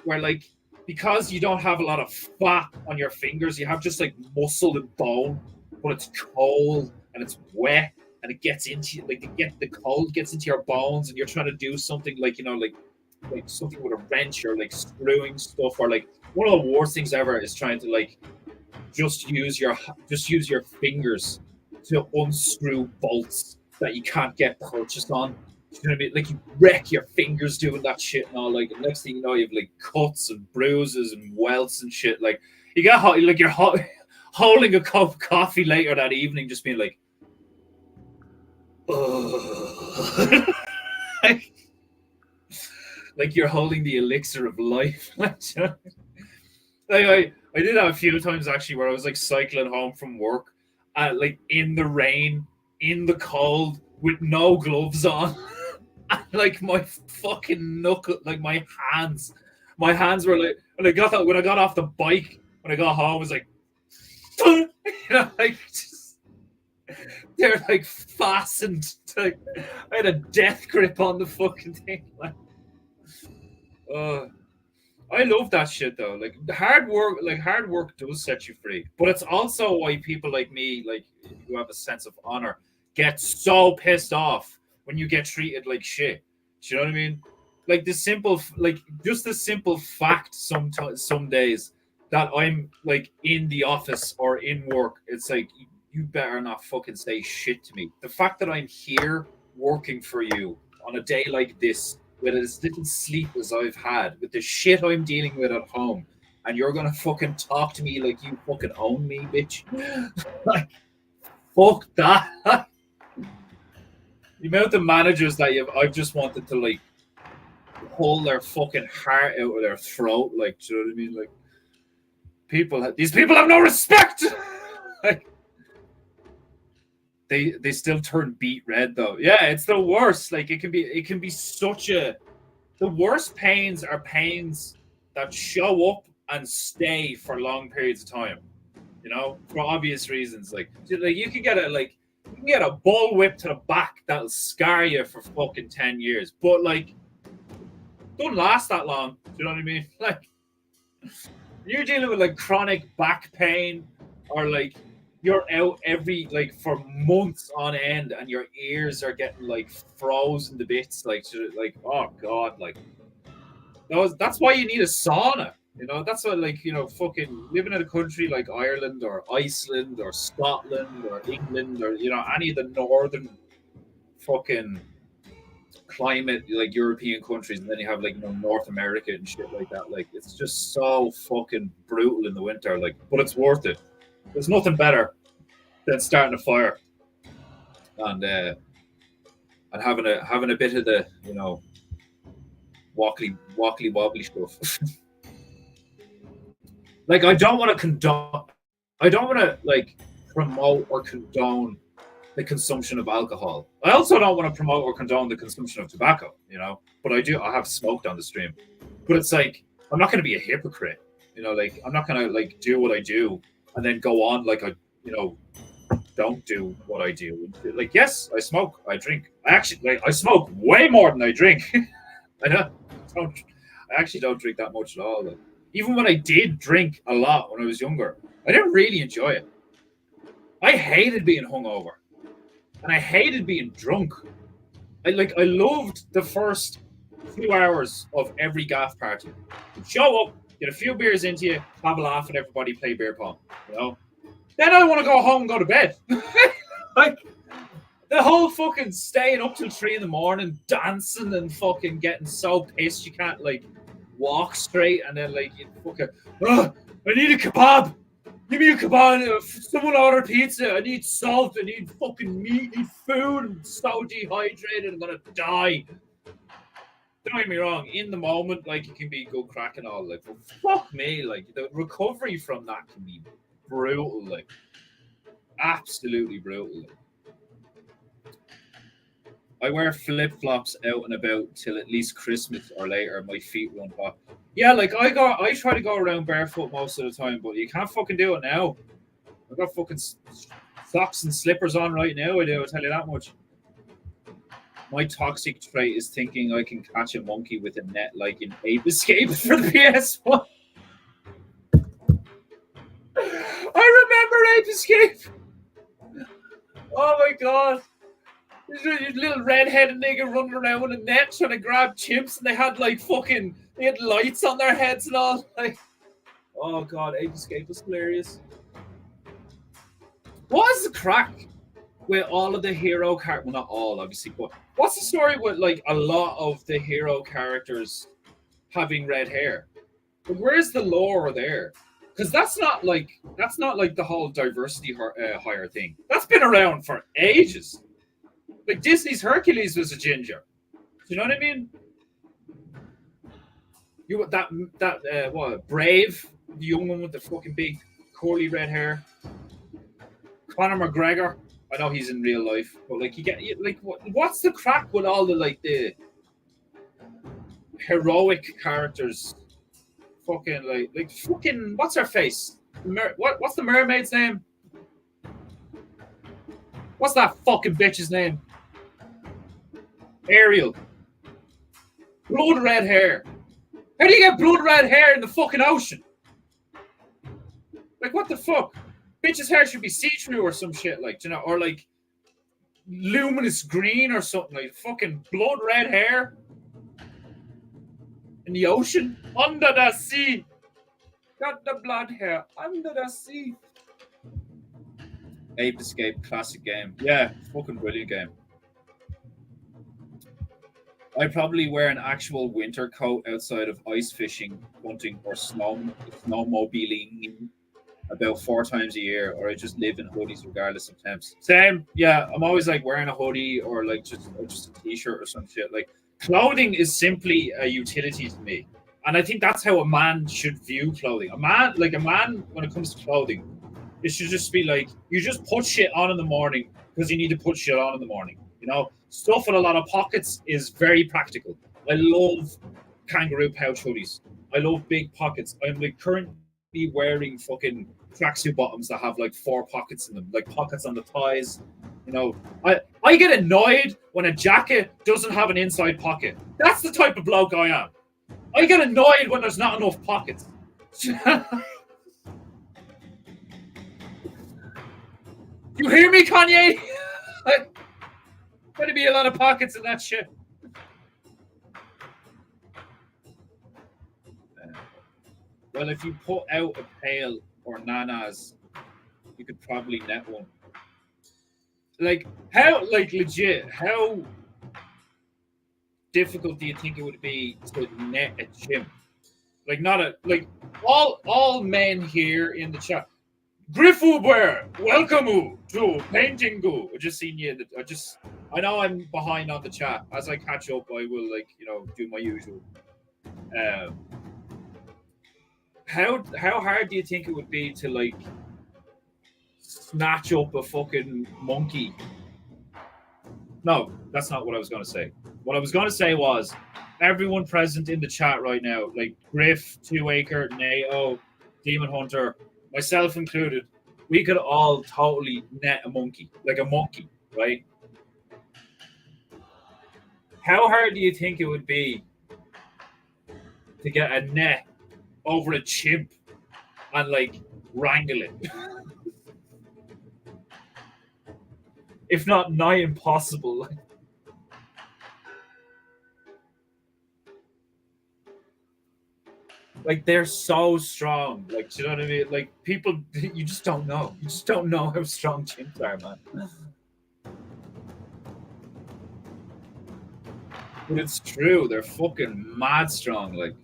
where like, because you don't have a lot of fat on your fingers, you have just like muscle and bone, but it's cold and it's wet and it gets into you, like the cold gets into your bones, and you're trying to do something like like something with a wrench, or like screwing stuff, or like one of the worst things ever is trying to like just use your fingers to unscrew bolts that you can't get purchased on. You know what I mean? Like, you wreck your fingers doing that shit and all. Like, the next thing you know, you have like cuts and bruises and welts and shit. Like, you got like you're holding a cup of coffee later that evening, just being like, like you're holding the elixir of life. Like, I did that a few times actually, where I was like cycling home from work, like in the rain, in the cold, with no gloves on. And like my fucking knuckle, like my hands were like, when I got off the bike, when I got home, I was like, like just, they're like fastened. Like, I had a death grip on the fucking thing. Like, I love that shit though. Like, hard work does set you free, but it's also why people like me, like who have a sense of honor, get so pissed off when you get treated like shit. Do you know what I mean? Like just the simple fact, some days that I'm like in the office or in work, it's like you better not fucking say shit to me. The fact that I'm here working for you on a day like this, with as little sleep as I've had, with the shit I'm dealing with at home, and you're gonna fucking talk to me like you fucking own me, bitch. Like, fuck that. The amount of managers that I've just wanted to like pull their fucking heart out of their throat, like, do you know what I mean? Like, these people have no respect. Like, they still turn beet red though. Yeah, it's the worst. Like, it can be such a the worst pains are pains that show up and stay for long periods of time. You know, for obvious reasons. Like you can get a bull whip to the back that'll scar you for fucking 10 years. But like, don't last that long. Do you know what I mean? Like, you're dealing with like chronic back pain, or like you're out every like for months on end, and your ears are getting like frozen to bits. Like oh god, like that's why you need a sauna. You know, that's what, like, you know, fucking living in a country like Ireland or Iceland or Scotland or England, or, you know, any of the northern fucking climate like European countries, and then you have like, you know, North America and shit like that. Like, it's just so fucking brutal in the winter. Like, but it's worth it. There's nothing better than starting a fire and having a bit of the, you know, wobbly wobbly stuff. Like, I don't want to like promote or condone the consumption of alcohol. I also don't want to promote or condone the consumption of tobacco, you know, but I have smoked on the stream. But it's like, I'm not going to be a hypocrite, you know, like, I'm not going to like do what I do and then go on like I, you know, don't do what I do. Like, yes, I smoke, I drink. I smoke way more than I drink. I actually don't drink that much at all. Like, even when I did drink a lot when I was younger, I didn't really enjoy it. I hated being hungover, and I hated being drunk. I loved the first few hours of every gaff party. You'd show up, get a few beers into you, have a laugh at everybody, play beer pong. You know, then I want to go home and go to bed. Like, the whole fucking staying up till 3 a.m, dancing and fucking getting so pissed you can't like walk straight, and then like you fucking, I need a kebab. Give me a kebab. Someone order pizza. I need salt. I need fucking meat. I need food. I'm so dehydrated. I'm gonna die. Don't get me wrong. In the moment, like, it can be good crack and all. Like, but fuck me. Like, the recovery from that can be brutal. Like, absolutely brutal. Like, I wear flip flops out and about till at least Christmas or later. My feet run hot. Yeah, like, I try to go around barefoot most of the time, but you can't fucking do it now. I've got fucking socks and slippers on right now. I do. I'll tell you that much. My toxic trait is thinking I can catch a monkey with a net like in Ape Escape for the PS1. I remember Ape Escape. Oh my god. There's a little red-headed nigga running around with a net trying to grab chimps, and they had lights on their heads and all. Like, oh god, Ape Escape was hilarious. What is the crack with all of the hero characters? Well, not all, obviously, but what's the story with like a lot of the hero characters having red hair? Like, where's the lore there? Because that's not like the whole diversity hire thing. That's been around for ages. Like, Disney's Hercules was a ginger. Do you know what I mean? You what, Brave, the young one with the fucking big curly red hair. Conor McGregor. I know he's in real life, but like, what's the crack with all the heroic characters? Fucking fucking, what's her face? What's the mermaid's name? What's that fucking bitch's name? Ariel. Blood red hair. How do you get blood red hair in the fucking ocean? Like, what the fuck? Bitch's hair should be see-through or some shit, like, you know, or like luminous green or something. Like, fucking blood red hair in the ocean, under the sea. Got the blood hair under the sea. Ape Escape, classic game. Yeah, fucking brilliant game. I probably wear an actual winter coat outside of ice fishing, hunting, or snowmobiling about 4 times a year, or I just live in hoodies regardless of temps. Same, yeah. I'm always like wearing a hoodie or like just a t-shirt or some shit. Like clothing is simply a utility to me, and I think that's how a man should view clothing. A man, when it comes to clothing, it should just be like you just put shit on in the morning because you need to put shit on in the morning. You know, stuff with a lot of pockets is very practical. I love kangaroo pouch hoodies. I love big pockets. I'm like currently wearing fucking tracksuit bottoms that have like 4 pockets in them, like pockets on the thighs. You know, I get annoyed when a jacket doesn't have an inside pocket. That's the type of bloke I am. I get annoyed when there's not enough pockets. You hear me, Kanye? Going to be a lot of pockets in that shit. Well, if you put out a pail or nanas, you could probably net one. Like how, like legit, how difficult do you think it would be to net a chimp? Like not a like all men here in the chat. Griffuber, welcome to PEINTEINGU. I just seen you. I know I'm behind on the chat. As I catch up, I will do my usual. Um, how hard do you think it would be to like snatch up a fucking monkey? No, that's not what I was going to say. What I was going to say was everyone present in the chat right now, like Griff, 2acre, Nao, Demon Hunter, myself included, we could all totally net a monkey, like a monkey, right? How hard do you think it would be to get a net over a chimp and like wrangle it? If not nigh impossible. Like they're so strong. Like, do you know what I mean? Like people, you just don't know. You just don't know how strong chimps are, man. But it's true. They're fucking mad strong. Like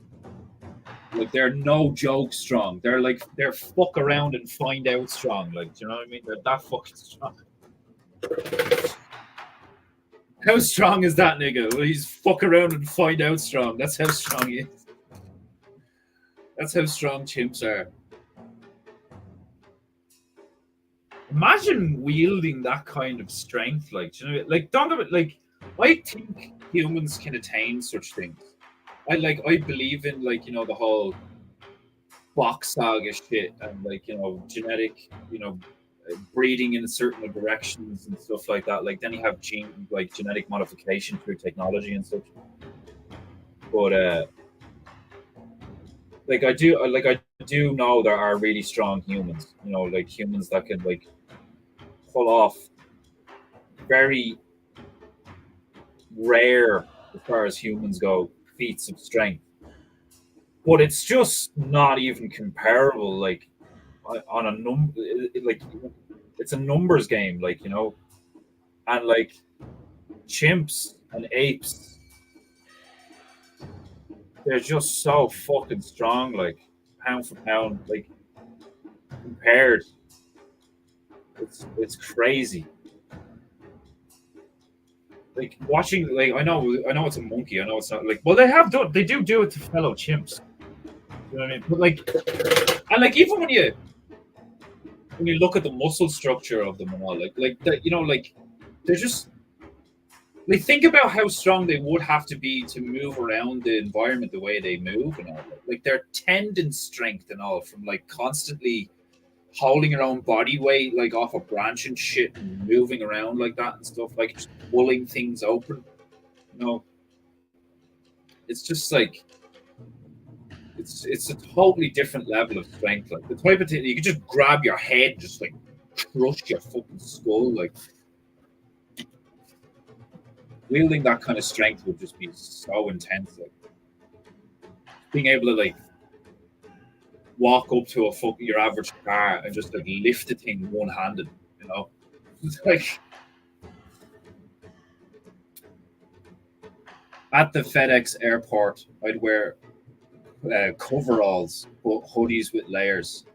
they're no joke strong. They're fuck around and find out strong. Like, do you know what I mean? They're that fucking strong. How strong is that nigga? Well, he's fuck around and find out strong. That's how strong he is. That's how strong chimps are. Imagine wielding that kind of strength, like, you know, like don't like. I think humans can attain such things. I believe in the whole box saga shit and genetic, breeding in certain directions and stuff like that. Like then you have genetic modification through technology and such. But I do know there are really strong humans, like humans that can like pull off very rare as far as humans go feats of strength. But it's just not even comparable. Like on a number, like it's a numbers game, and like chimps and apes, they're just so fucking strong, like pound for pound, like compared. It's crazy. Like watching, like I know it's a monkey. I know it's not like. Well, they do it to fellow chimps. You know what I mean? But and even when you look at the muscle structure of them and all, like that, they're just like think about how strong they would have to be to move around the environment the way they move and all. Like their tendon strength and all from like constantly holding your own body weight like off a branch and shit and moving around like that and stuff, like just pulling things open. It's just like it's a totally different level of strength. Like the type of thing you could just grab your head and just like crush your fucking skull. Like wielding that kind of strength would just be so intense. Like being able to like walk up to your average car and just like lift the thing one-handed, you know? It's like at the FedEx airport, I'd wear coveralls, hoodies with layers.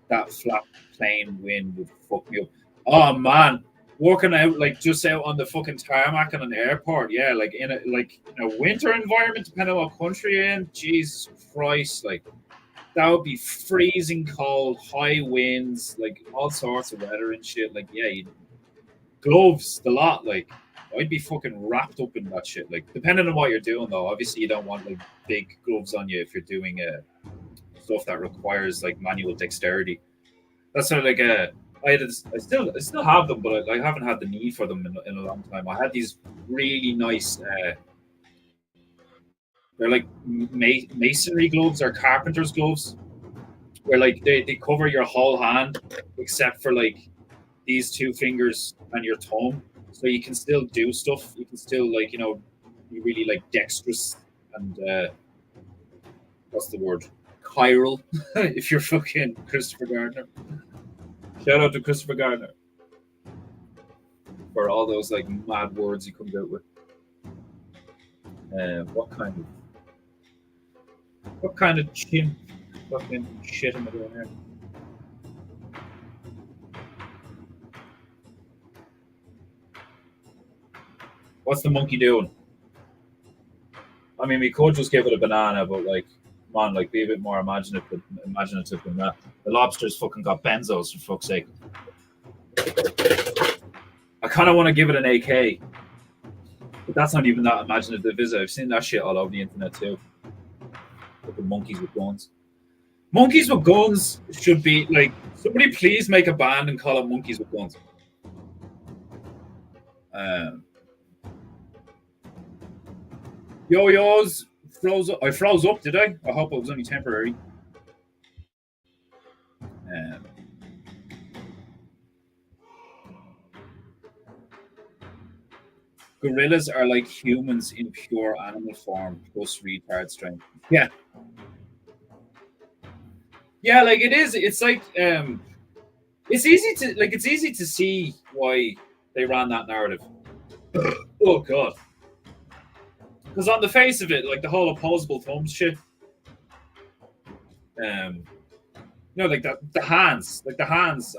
That flat plane wind would fuck me up. Oh man, working out like just out on the fucking tarmac in an airport, yeah, like in a winter environment, depending on what country you're in. Jesus Christ, like that would be freezing cold, high winds, like all sorts of weather and shit. Like yeah, gloves, the lot, like. I'd be fucking wrapped up in that shit. Like, depending on what you're doing, though, obviously you don't want like big gloves on you if you're doing stuff that requires like manual dexterity. That's sort of like I still have them, but I haven't had the need for them in a long time. I had these really nice. They're like masonry gloves or carpenter's gloves, where like they cover your whole hand except for like these two fingers and your thumb, so you can still do stuff. You can still like be really like dexterous and what's the word? Chiral. If you're fucking Christopher Gardner. Shout out to Christopher Gardner for all those like mad words he comes out with. What kind of chimp fucking shit am I doing here? What's the monkey doing? I mean, we could just give it a banana, but like, come on, like, be a bit more imaginative than that. The lobster's fucking got benzos, for fuck's sake. I kind of want to give it an AK, but that's not even that imaginative, is it? I've seen that shit all over the internet too. Fucking monkeys with guns. Monkeys with guns should be like, somebody please make a band and call it Monkeys with Guns. Yo-yos froze up. I froze up, did I? I hope it was only temporary. Gorillas are like humans in pure animal form plus retard strength. Yeah. Yeah, like it is. It's like it's easy to see why they ran that narrative. Oh god. Because on the face of it, like the whole opposable thumbs shit, like the hands,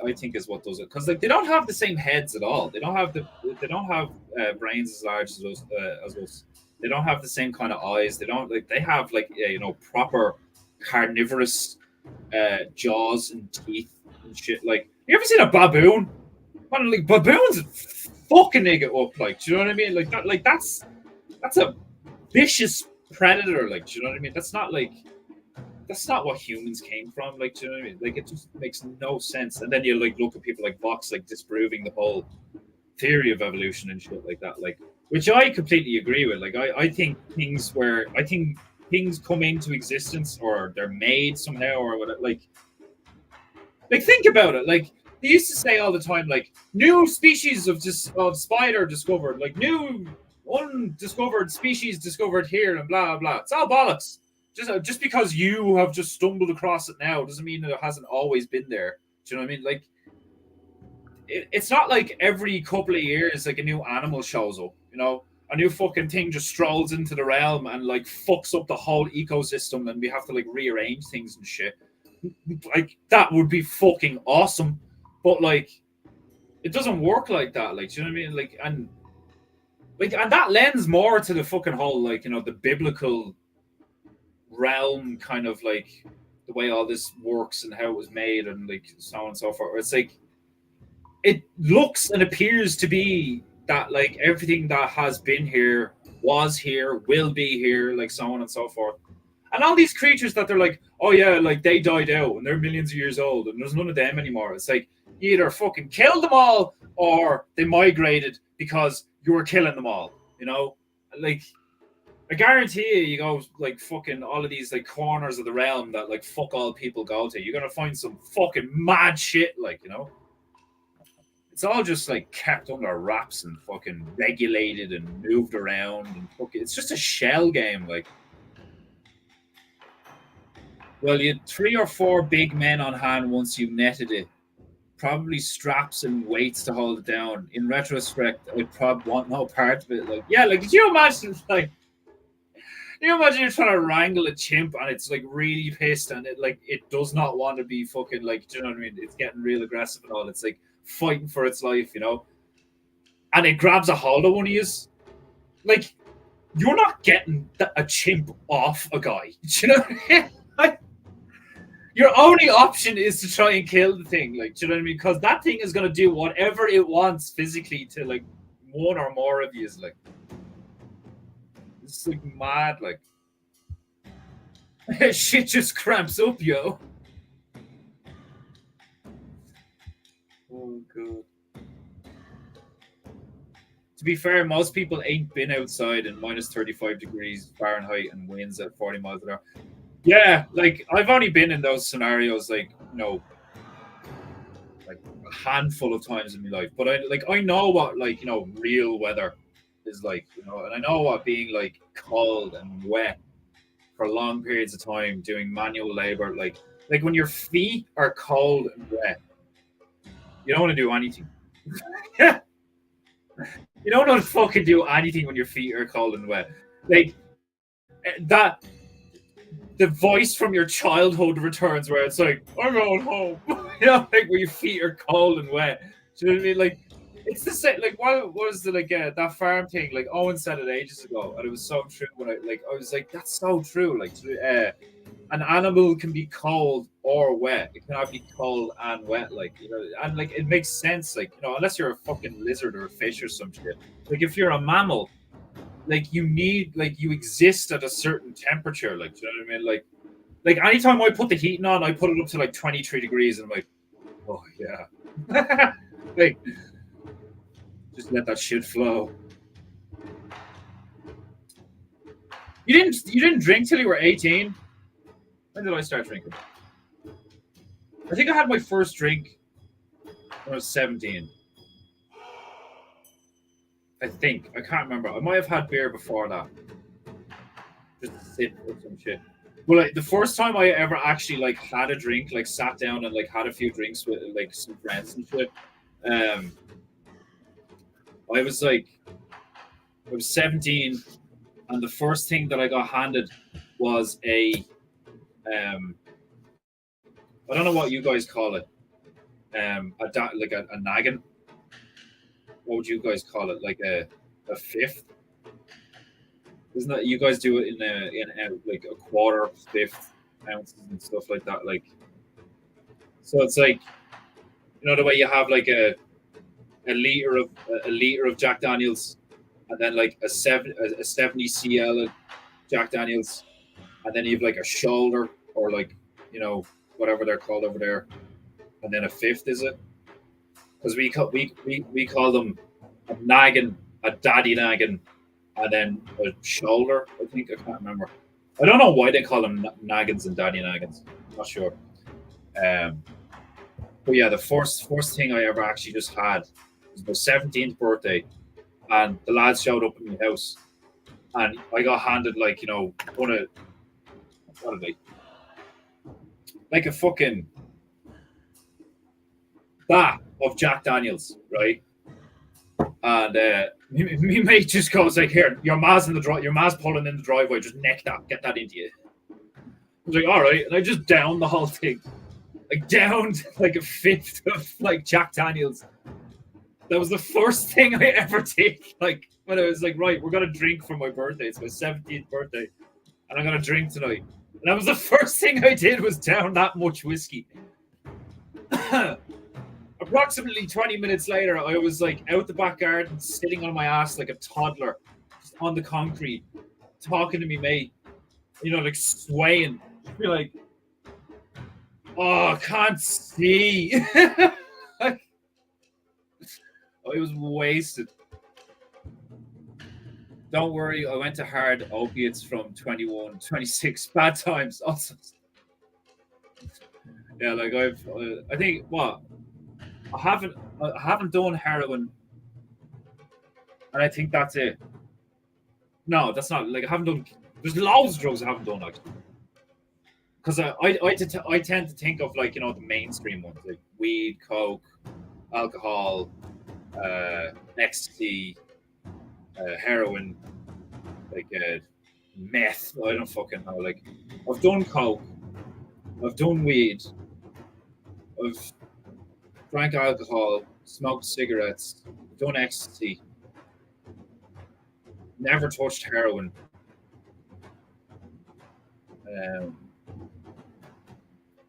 I think is what does it. Because like they don't have the same heads at all. They don't have brains as large as us. They don't have the same kind of eyes. They don't like they have like proper carnivorous jaws and teeth and shit. Like, you ever seen a baboon? Man, like baboons fucking nigga up. Like, do you know what I mean? Like that. Like that's a vicious predator. Like, do you know what I mean? That's not what humans came from. Like, do you know what I mean? Like, it just makes no sense. And then you like look at people like Vox like disproving the whole theory of evolution and shit like that. Like, which I completely agree with. Like, I think things come into existence or they're made somehow or whatever. Like think about it. Like they used to say all the time, like new species of spider discovered, like new undiscovered species discovered here, and blah blah. It's all bollocks. Just because you have just stumbled across it now doesn't mean that it hasn't always been there. Do you know what I mean? Like it's not like every couple of years like a new animal shows up. You know, a new fucking thing just strolls into the realm and like fucks up the whole ecosystem, and we have to like rearrange things and shit. Like that would be fucking awesome, but like it doesn't work like that. Like, do you know what I mean? Like and that lends more to the fucking whole like the biblical realm, kind of like the way all this works and how it was made and like so on and so forth. It's like it looks and appears to be that like everything that has been here, was here, will be here, like so on and so forth. And all these creatures that they're like, oh yeah, like they died out and they're millions of years old and there's none of them anymore. It's like you either fucking killed them all or they migrated because you were killing them all. Like I guarantee you go like fucking all of these like corners of the realm that like fuck all people go to. You're gonna find some fucking mad shit, like It's all just like kept under wraps and fucking regulated and moved around and fucking. It's just a shell game, like. Well, you had 3 or 4 big men on hand once you netted it. Probably straps and weights to hold it down. In retrospect, I'd probably want no part of it. Like, yeah, like, did you imagine, like, can you imagine you're trying to wrangle a chimp and it's like really pissed and it does not want to be fucking like, do you know what I mean? It's getting real aggressive and all. It's like fighting for its life, you know? And it grabs a hold of one of you. Like, you're not getting a chimp off a guy. Do you know what I mean? Like, your only option is to try and kill the thing. Like, do you know what I mean? Because that thing is going to do whatever it wants physically to like one or more of you. Like, it's like mad. Like, shit just cramps up, yo. Oh, God. To be fair, most people ain't been outside in minus 35 degrees Fahrenheit and winds at 40 miles an hour. Yeah, like, I've only been in those scenarios, like, you know, like a handful of times in my life. But I know what, like, you know, real weather is like, you know, and I know what being like cold and wet for long periods of time doing manual labor, like when your feet are cold and wet, you don't want to do anything. Yeah, you don't want to fucking do anything when your feet are cold and wet. Like that, the voice from your childhood returns where it's like, I'm going home. You know, like where your feet are cold and wet. Do you know what I mean? Like, it's the same. Like, what was the like that farm thing? Like Owen said it ages ago, and it was so true. When I was like, that's so true. Like, an animal can be cold or wet. It cannot be cold and wet. Like, you know, and like it makes sense. Like, you know, unless you're a fucking lizard or a fish or some shit. Like, if you're a mammal, like you need, like you exist at a certain temperature. Like, do you know what I mean? Like anytime I put the heating on, I put it up to like 23 degrees, and I'm like, oh yeah, like just let that shit flow. You didn't drink till you were 18. When did I start drinking? I think I had my first drink when I was 17. I think. I can't remember. I might have had beer before that. Just a sip or some shit. Well, like the first time I ever actually like had a drink, like sat down and like had a few drinks with like some friends and shit. Um, I was like, I was 17, and the first thing that I got handed was I don't know what you guys call it, like a naggin. What would you guys call it? Like a fifth? Isn't that you guys do it in like a quarter, fifth ounces and stuff like that? Like, so it's like, you know, the way you have like a liter of Jack Daniels, and then like a 70 cl of Jack Daniels, and then you have like a shoulder or like, you know, whatever they're called over there, and then a fifth, is it? Because we call them a naggin, a daddy naggin, and then a shoulder. I think I can't remember. I don't know why they call them naggins and daddy naggins. I'm not sure. Um, but yeah, the first thing I ever actually just had was my 17th birthday, and the lads showed up at my house, and I got handed like, you know, what are they? Like a fucking bat of Jack Daniels, right? And me mate just goes like, "Here, your ma's pulling in the driveway. Just neck that, get that into you." I was like, "All right," and I just downed the whole thing, like downed like a fifth of like Jack Daniels. That was the first thing I ever did. Like when I was like, "Right, we're gonna drink for my birthday. It's my 17th birthday, and I'm gonna drink tonight." And that was the first thing I did, was down that much whiskey. Approximately 20 minutes later, I was like out the back garden, sitting on my ass like a toddler, just on the concrete, talking to me mate, you know, like swaying. You're like, oh, I can't see. Like, I was wasted. Don't worry, I went to hard opiates from 21, 26, bad times. Also, yeah, like I think what I haven't done heroin, and I think that's it. No, that's not, like I haven't done. There's loads of drugs I haven't done actually. because I tend to think of like the mainstream ones like weed, coke, alcohol, ecstasy, heroin, like meth. I don't fucking know. Like I've done coke, I've done weed, I've drank alcohol, smoked cigarettes, done ecstasy, never touched heroin. Um,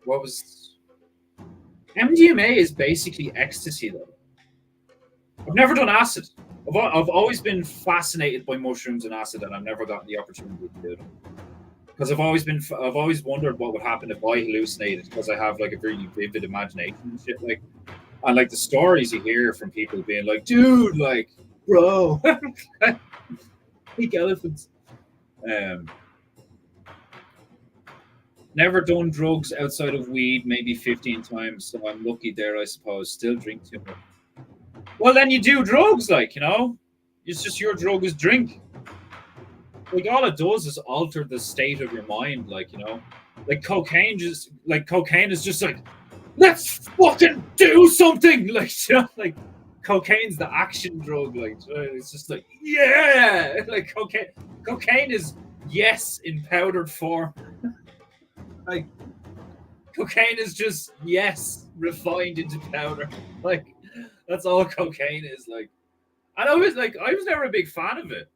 what was MDMA is basically ecstasy though. I've never done acid. I've always been fascinated by mushrooms and acid, and I've never gotten the opportunity to do them because I've always wondered what would happen if I hallucinated because I have like a really vivid imagination and shit like and like the stories you hear from people being like, dude, like, bro, big elephants. Um, Never done drugs outside of weed, maybe 15 times, so I'm lucky there, I suppose. Still drink too much. Well, then you do drugs, like, it's just your drug is drink. Like, all it does is alter the state of your mind, like cocaine is just like, let's fucking do something, like, like cocaine's the action drug, like, it's just like, yeah, like cocaine is yes in powdered form. Like cocaine is just yes refined into powder. Like that's all cocaine is. Like, and I was never a big fan of it.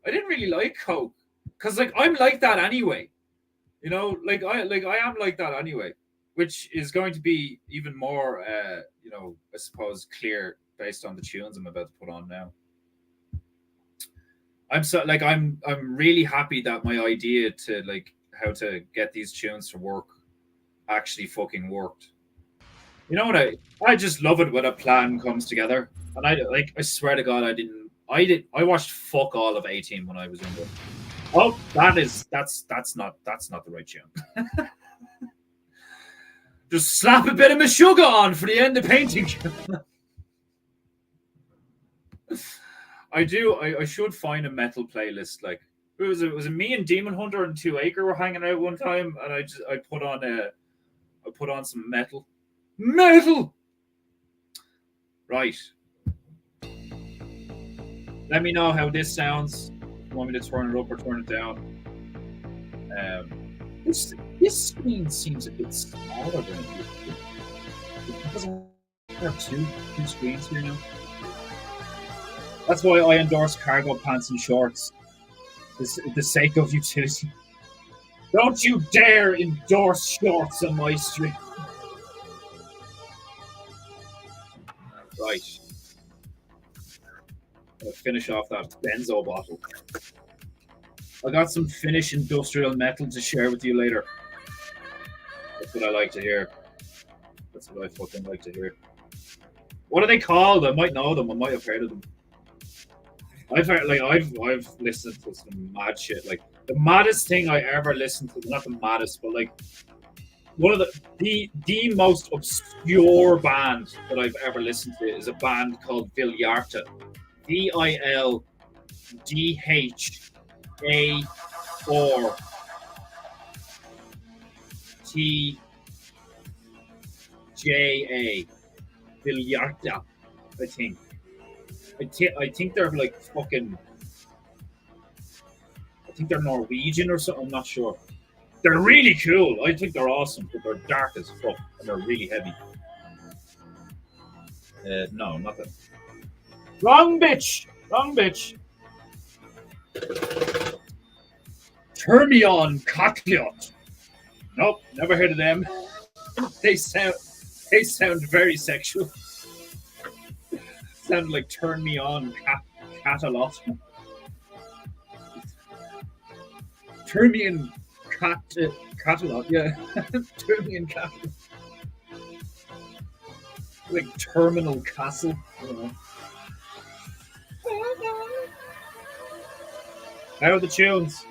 I didn't really like coke because like I'm like that anyway. I am like that anyway, which is going to be even more, I suppose clear based on the tunes I'm about to put on now. I'm really happy that my idea to like how to get these tunes to work actually fucking worked. You know what I just love it when a plan comes together. And I swear to God I watched fuck all of 18 when I was younger. Oh, that's not the right tune. Just slap a bit of Meshuggah on for the end of painting. I should find a metal playlist. Like it was me and Demon Hunter and 2 Acre were hanging out one time, and I put on some metal. Metal. Right. Let me know how this sounds. If you want me to turn it up or turn it down. This screen seems a bit smaller than it used to be. Because I have two screens here now. That's why I endorse cargo pants and shorts. The sake of utility. Don't you dare endorse shorts on my stream. Right. I'll finish off that benzo bottle. I got some Finnish industrial metal to share with you later. That's what I like to hear. That's what I fucking like to hear. What are they called? I might know them. I might have heard of them. I've listened to some mad shit. Like the maddest thing I ever listened to, not the maddest, but like one of the most obscure band that I've ever listened to is a band called Viljarta. VILDHAORTJA. Viljarta, I think. I think they're like fucking. I think they're Norwegian or something. I'm not sure. They're really cool. I think they're awesome, but they're dark as fuck and they're really heavy. No, not that. Wrong bitch. Wrong bitch. Termion Katliot. Nope, never heard of them. They sound very sexual. Sound like turn me on cat a lot. Turn me in cat a lot, yeah. Turn me in cat. Like Terminal Castle. I don't know. How are the tunes?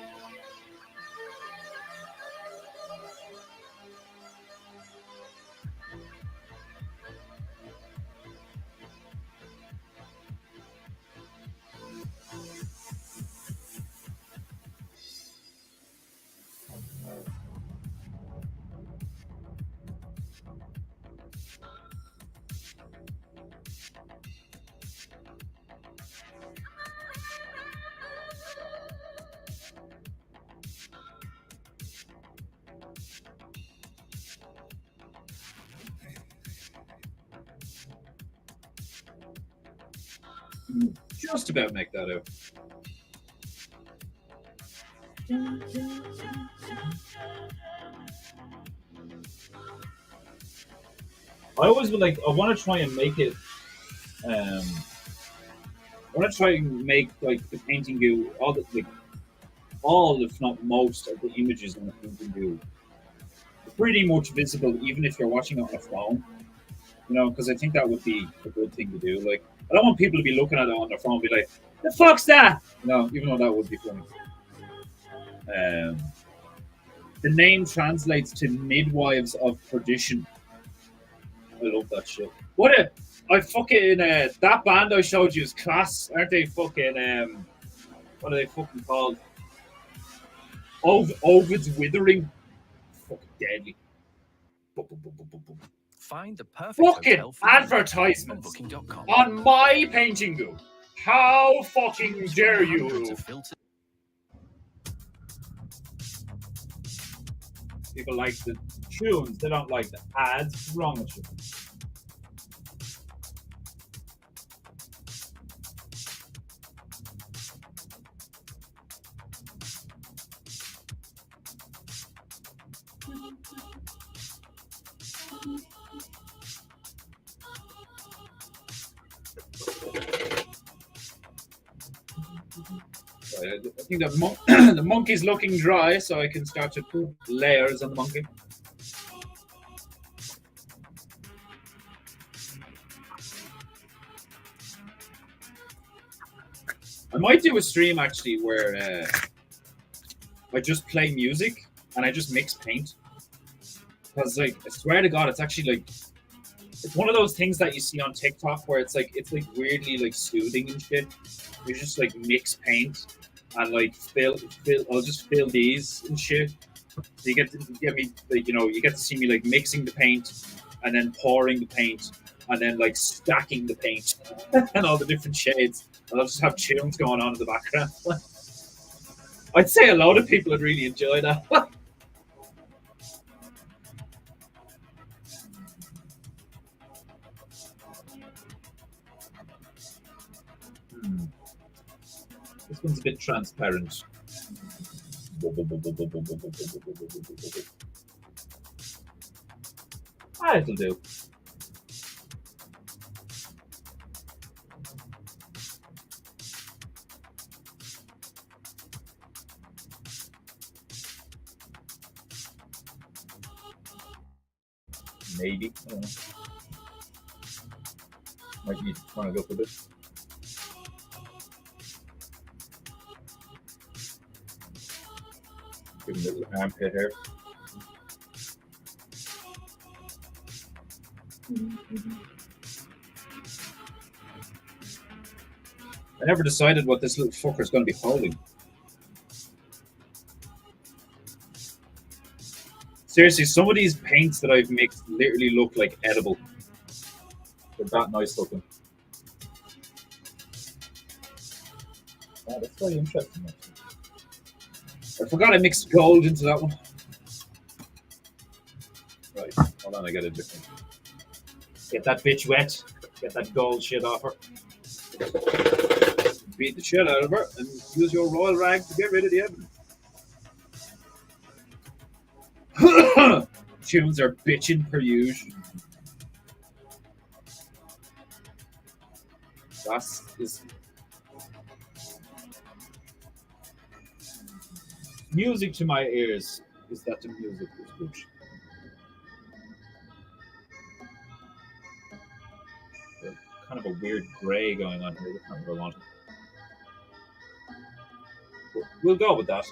just about make that out. I always would like. I want to try and make it. I want to try and make like the painting goo all the like all, if not most, of the images on the painting goo pretty much visible, even if you're watching it on a phone. You know, because I think that would be a good thing to do. Like, I don't want people to be looking at it on their phone and be like, "The fuck's that?" You know, even though that would be funny. Um, the name translates to midwives of perdition. I love that shit. What a I fucking that band I showed you is class, aren't they? Fucking what are they fucking called? Ovid's Withering. Fucking deadly. Find the perfect fucking hotel for you on advertisements booking.com. on my painting goo. How fucking dare Hundreds you? of filters. People like the tunes, they don't like the ads. What's wrong with you? I think the, the monkey's looking dry, so I can start to put layers on the monkey. I might do a stream actually where I just play music and I just mix paint. Because like I swear to God, it's actually like it's one of those things that you see on TikTok where it's like weirdly like soothing and shit. You just like mix paint and like fill. I'll just fill these and shit. So you get me like you get to see me like mixing the paint and then pouring the paint and then like stacking the paint and all the different shades. And I'll just have tunes going on in the background. I'd say a lot of people would really enjoy that. This one's a bit transparent. Ah, it'll do. Maybe. I don't know. Might need to turn it up a bit. Give him a little armpit hair. I never decided what this little fucker's going to be holding. Seriously, some of these paints that I've mixed literally look like edible. They're that nice looking. Oh, that's very interesting. I forgot I mixed gold into that one. Right, hold on, I got a different. Get that bitch wet. Get that gold shit off her. Beat the shit out of her and use your royal rag to get rid of the evidence. Tunes are bitching per usual. That is music to my ears. Is that the music is good? Kind of a weird gray going on here. That's not what I want. We'll go with that.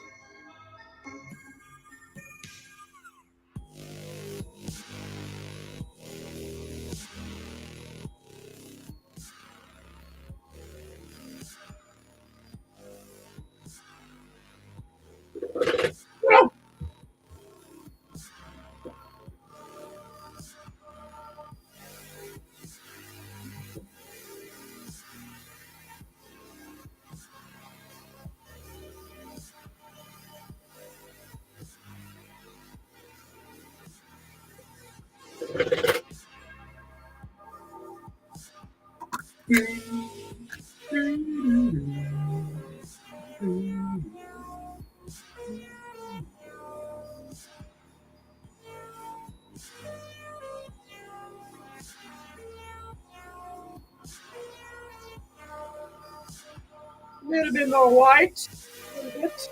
little bit more white. A little bit.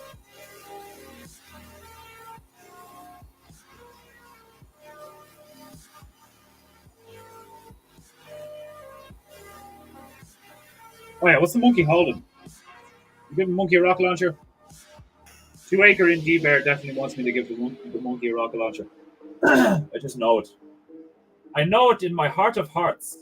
Oh yeah, what's the monkey holding? You give the monkey a rocket launcher? 2 Acre in D-Bear definitely wants me to give the monkey a rocket launcher. I just know it. I know it in my heart of hearts.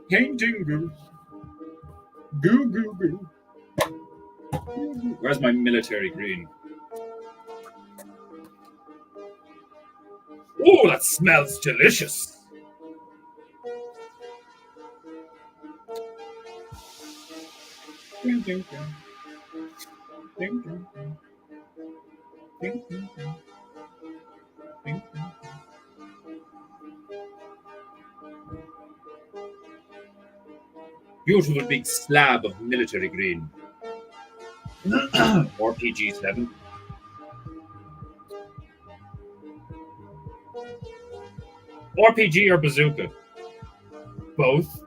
Paintingu. Goo goo goo. Where's my military green? Oh, that smells delicious. Ding, ding, ding. Ding, ding, ding. Ding, ding, ding. Ding, ding. Beautiful big slab of military green. RPG-7. RPG or bazooka? Both.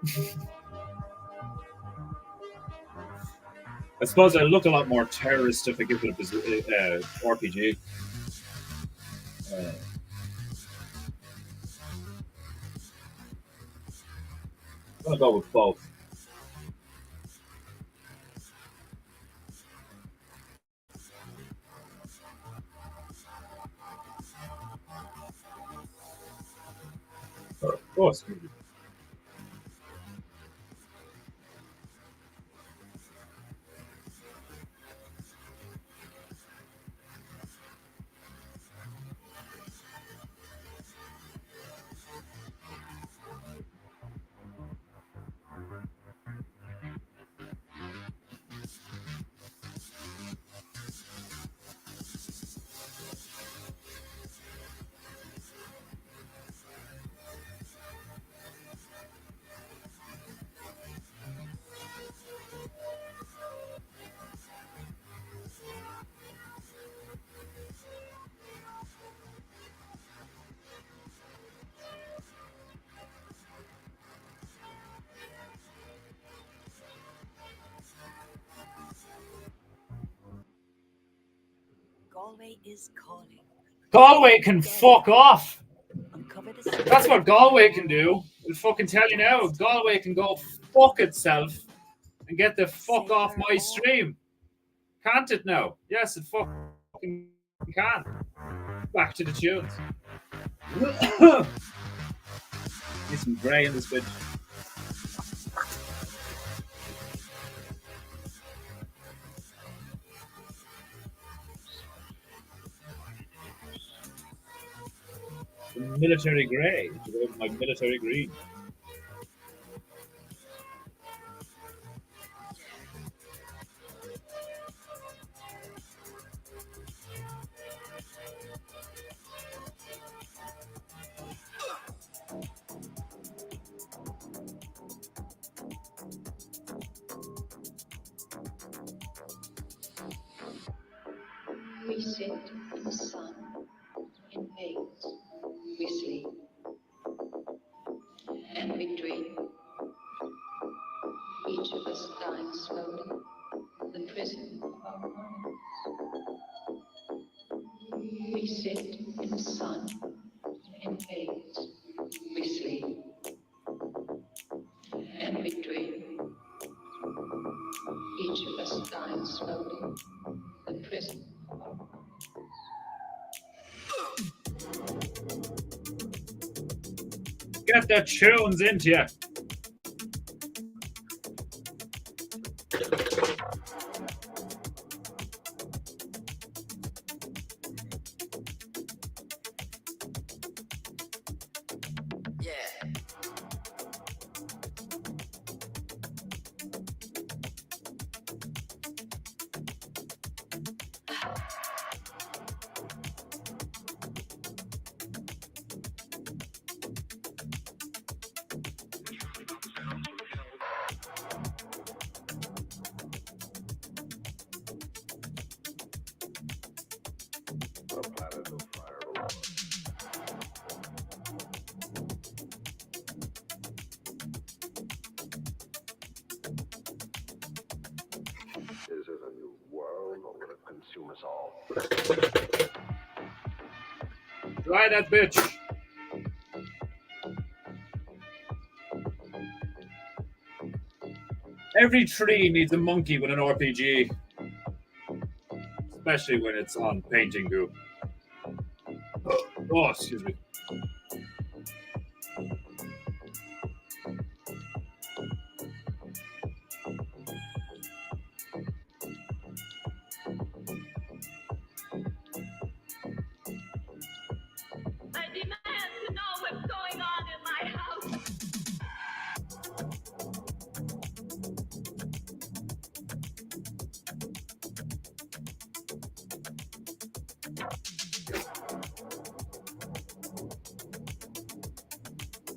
I suppose I look a lot more terrorist if I give it a RPG. I'm gonna go with both. Oh, excuse me. Galway is calling. Galway can fuck off. Uncover the That's what Galway can do. I'll fucking tell you now. Galway can go fuck itself and get the fuck off my stream. Can't it now? Yes, it fucking can. Back to the tunes. Need some grey in this bitch. Military grey to go with my military green. We sit in the sun, in maze, we sleep, and we dream. Each of us dying slowly in the prison of our minds. We sit in the sun, in maze, we sleep, and we dream. Each of us dying slowly in the prison of our minds. Get the tunes into you. Try that bitch. Every tree needs a monkey with an RPG. Especially when it's on PEINTEINGU. Oh, excuse me. I demand to know what's going on in my house.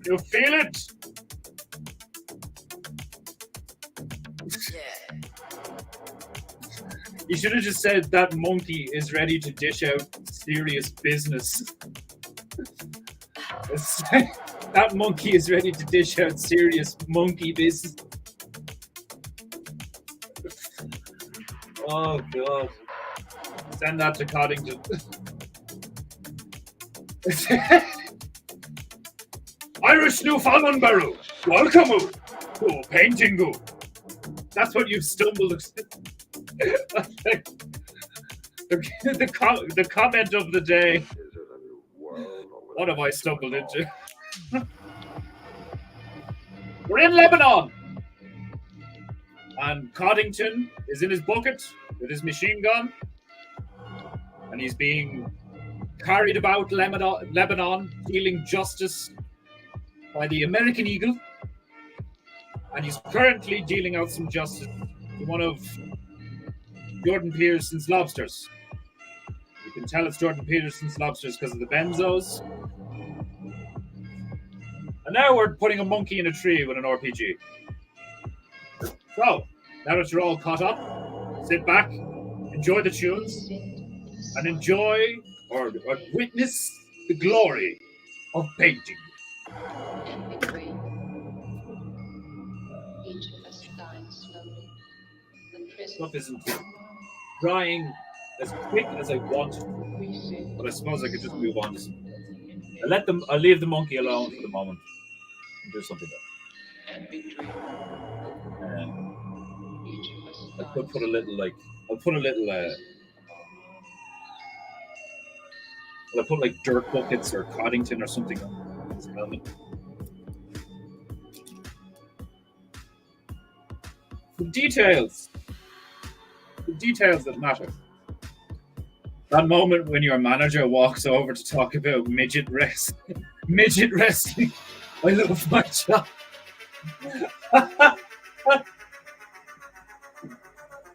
You feel it? You should have just said that monkey is ready to dish out serious business. That monkey is ready to dish out serious monkey business. Oh god. Send that to Coddington. Irish Newfoundland Barrow, welcome to PEINTEINGU. That's what you've stumbled. The comment of the day. What have I stumbled into? We're in Lebanon, and Coddington is in his bucket with his machine gun, and he's being carried about Lebanon, dealing justice by the American Eagle, and he's currently dealing out some justice to one of Jordan Peterson's lobsters. You can tell it's Jordan Peterson's lobsters because of the benzos. And now we're putting a monkey in a tree with an RPG. So, now that you're all caught up, sit back, enjoy the tunes, and enjoy or witness the glory of painting. In between, each of us dies slowly. The prison Stuff isn't drying as quick as I want, we sit but I suppose I could just move on to something else. I'll leave the monkey alone for the moment and do something else. and between, each of us I dies. could put a little I'll put like dirt buckets or Coddington or something on his helmet. The details that matter. That moment when your manager walks over to talk about midget wrestling. Midget wrestling. I love my job.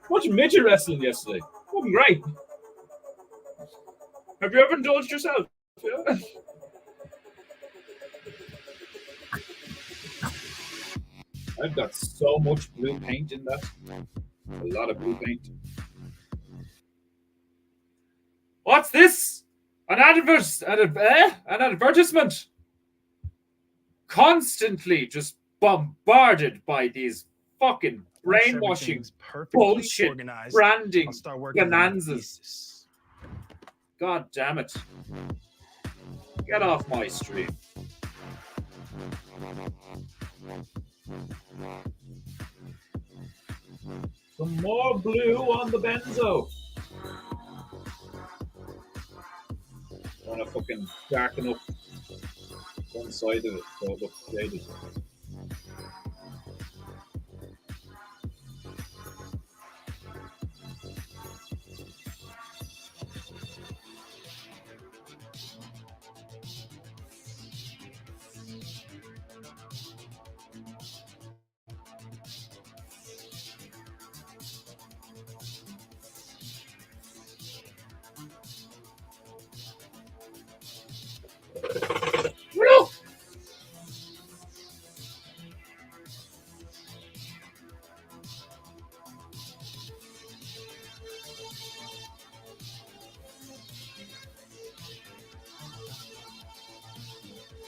Watched midget wrestling yesterday. Wasn't great. Have you ever indulged yourself? Yeah. I've got so much blue paint in that. A lot of blue paint. What's this? An advertisement. Constantly just bombarded by these fucking brainwashing bullshit branding bonanzas. God damn it. Get off my stream. Some more blue on the benzo. I want to fucking darken up one side of it so it looks shaded.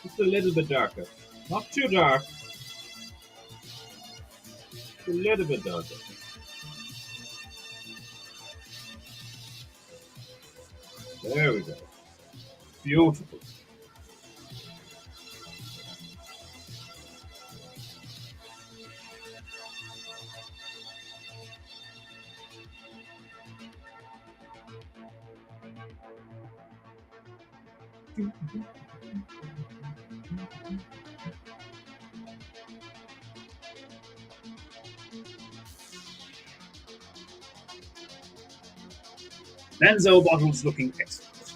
Just a little bit darker. Not too dark. Just a little bit darker. There we go. Beautiful. Benzo bottles looking excellent.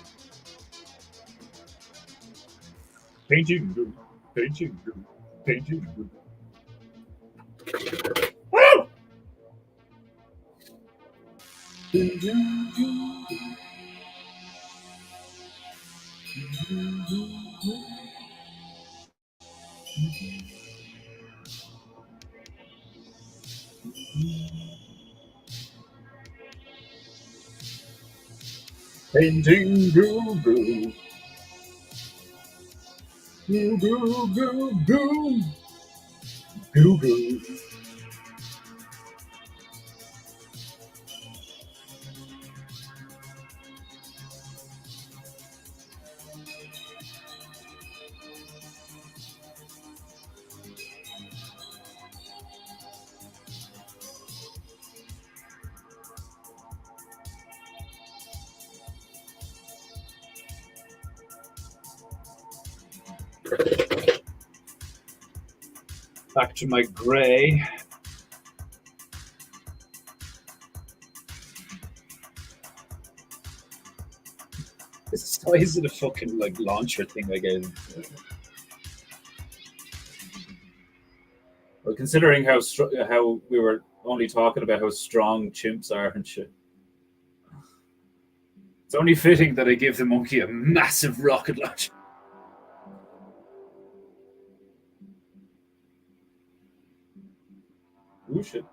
Painting good. Painting good. Painting good. Woo! Painting goo goo. Goo goo goo goo. Goo goo. Back to my grey. The size of the fucking like launcher thing I gave him. Well, considering how we were only talking about how strong chimps are and shit, it's only fitting that I give the monkey a massive rocket launcher. Ooh, shit.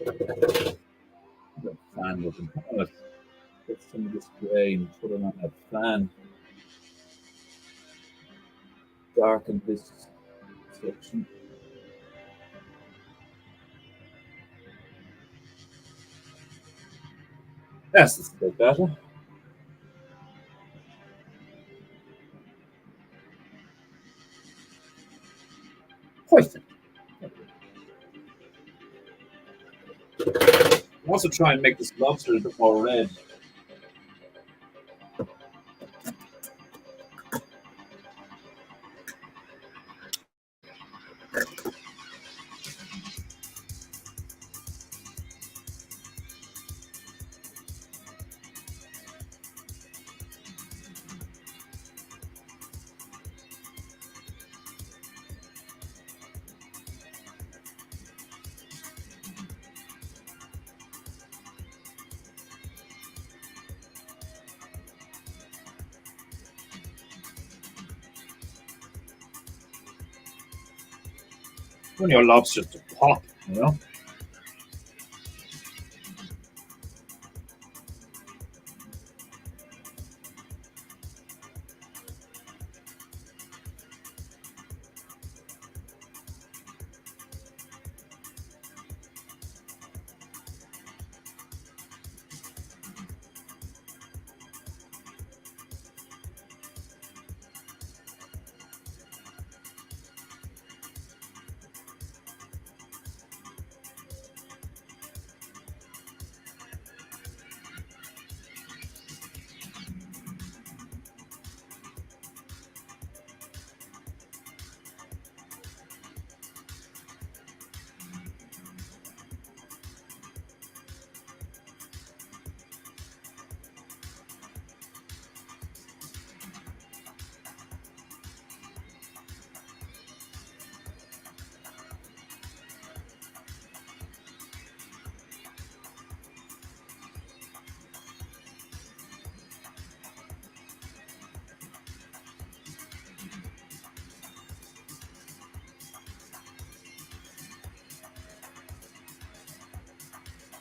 The fan looking. Let's get some of this grey and put it on that fan. Darken this section. Yes, this is a bit better. Poison. Also try and make this lobster a bit more red. When your lobsters to pop, you know.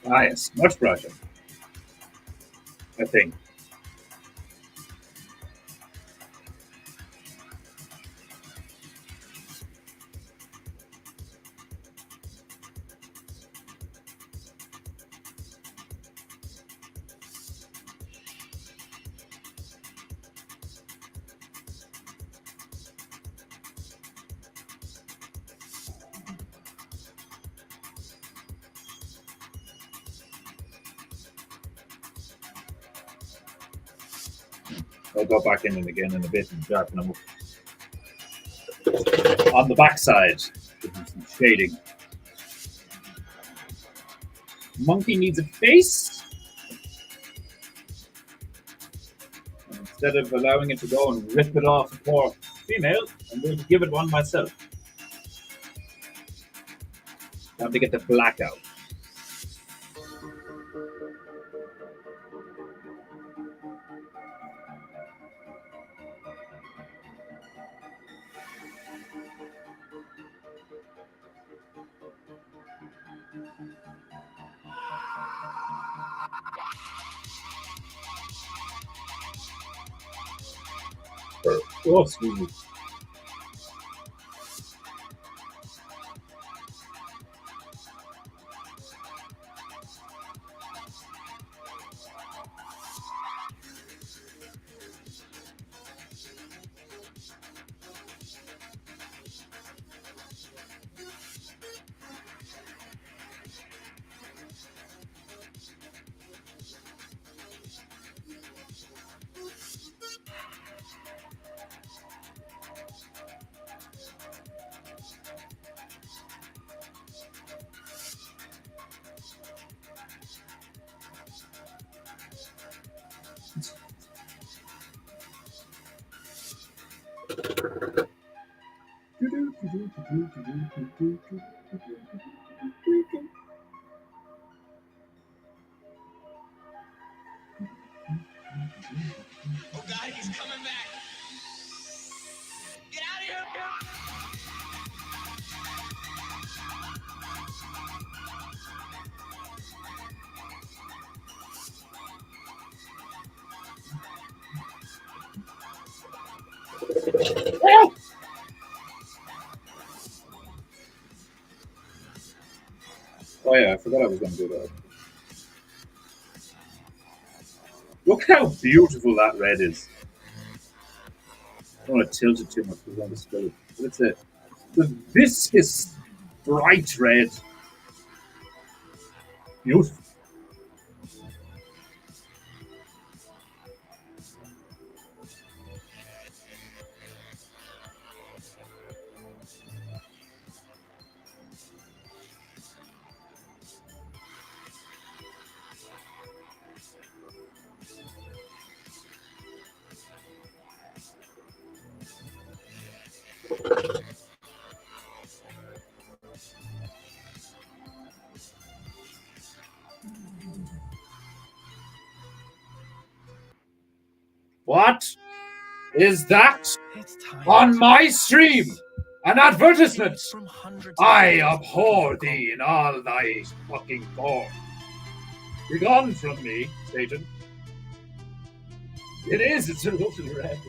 Ah, yes, much brighter. I think. I'll go back in and again in a bit and sharpen them up. On the backside, give them some shading. Monkey needs a face. And instead of allowing it to go and rip it off a poor female, I'm going to give it one myself. Time to get the black out. Oh, excuse me. Oh God, he's coming back. Get out of here. Oh yeah, I forgot I was going to do that. Look how beautiful that red is. I don't want to tilt it too much because I want to spill it. But it's the viscous, bright red. Beautiful. What is that on my stream? An advertisement! I abhor thee in all thy fucking form. Begone from me, Satan. It's a lovely red.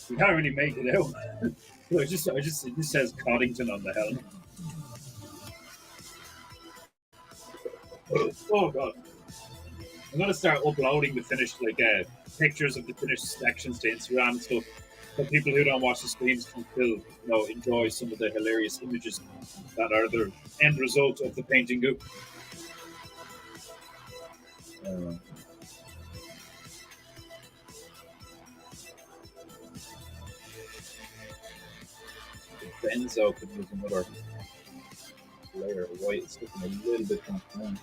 You can't really make it out. It just says Coddington on the helm. Oh god. I'm gonna start uploading the finished pictures of the finished sections to Instagram and stuff. for people who don't watch the streams can still, enjoy some of the hilarious images that are the end result of the painting goo. The benzo could use another layer of white. It's looking a little bit transparent.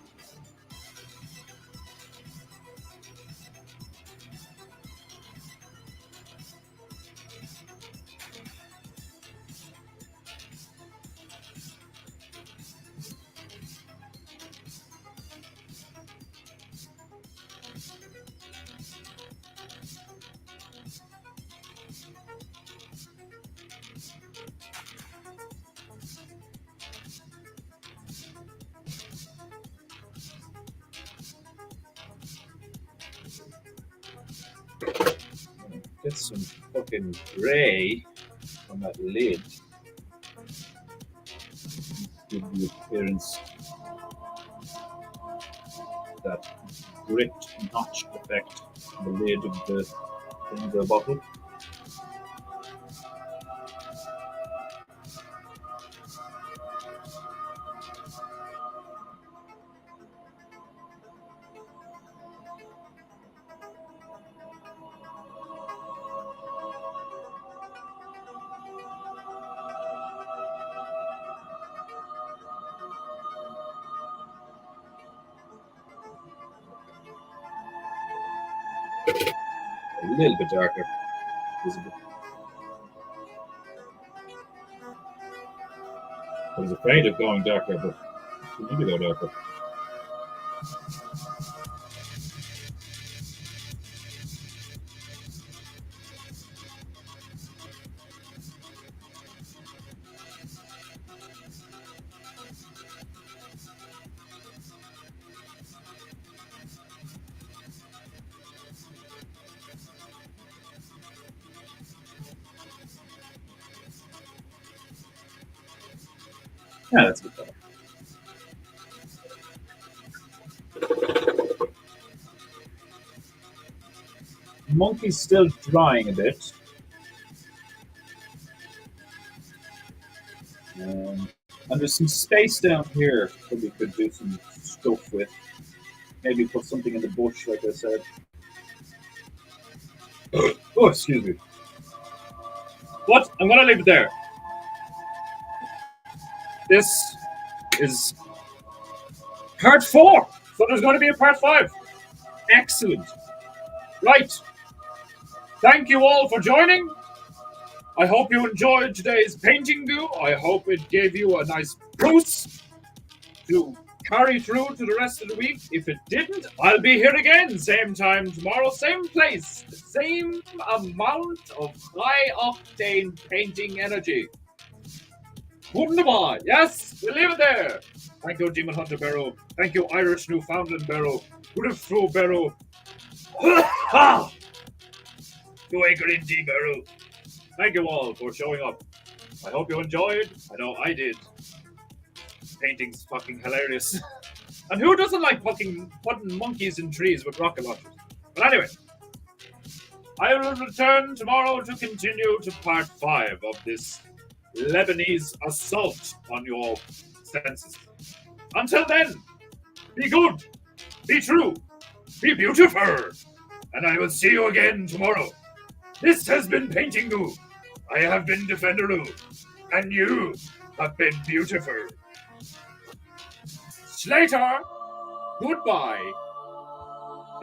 Get some fucking gray on that lid. Give the appearance that grit notch effect on the lid of the bottle. A little bit darker, visible. I was afraid of going darker, but we need to go darker. Yeah, that's a good color. The monkey's still drying a bit. And there's some space down here that we could do some stuff with. Maybe put something in the bush, like I said. Oh, excuse me. What? I'm gonna leave it there. This is part 4. So there's going to be a part 5. Excellent. Right. Thank you all for joining. I hope you enjoyed today's painting goo. I hope it gave you a nice boost to carry through to the rest of the week. If it didn't, I'll be here again. Same time tomorrow, same place. Same amount of high-octane painting energy. Wunderbar. Yes, we'll leave it there. Thank you, Demon Hunter Barrow. Thank you, Irish Newfoundland Barrow. Woodfru Barrow. To Eagre Indy Barrow. Thank you all for showing up. I hope you enjoyed. I know I did. Painting's fucking hilarious. And who doesn't like fucking putting monkeys in trees with rocket launchers? But anyway, I will return tomorrow to continue to part 5 of this Lebanese assault on your senses. Until then, be good, be true, be beautiful, and I will see you again tomorrow. This has been PEINTEINGU. I have been Defenderu, and you have been beautiful. Slater, goodbye,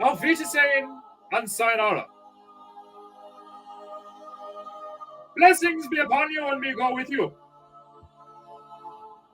auf Wiedersehen, and sayonara. Blessings be upon you and be go with you.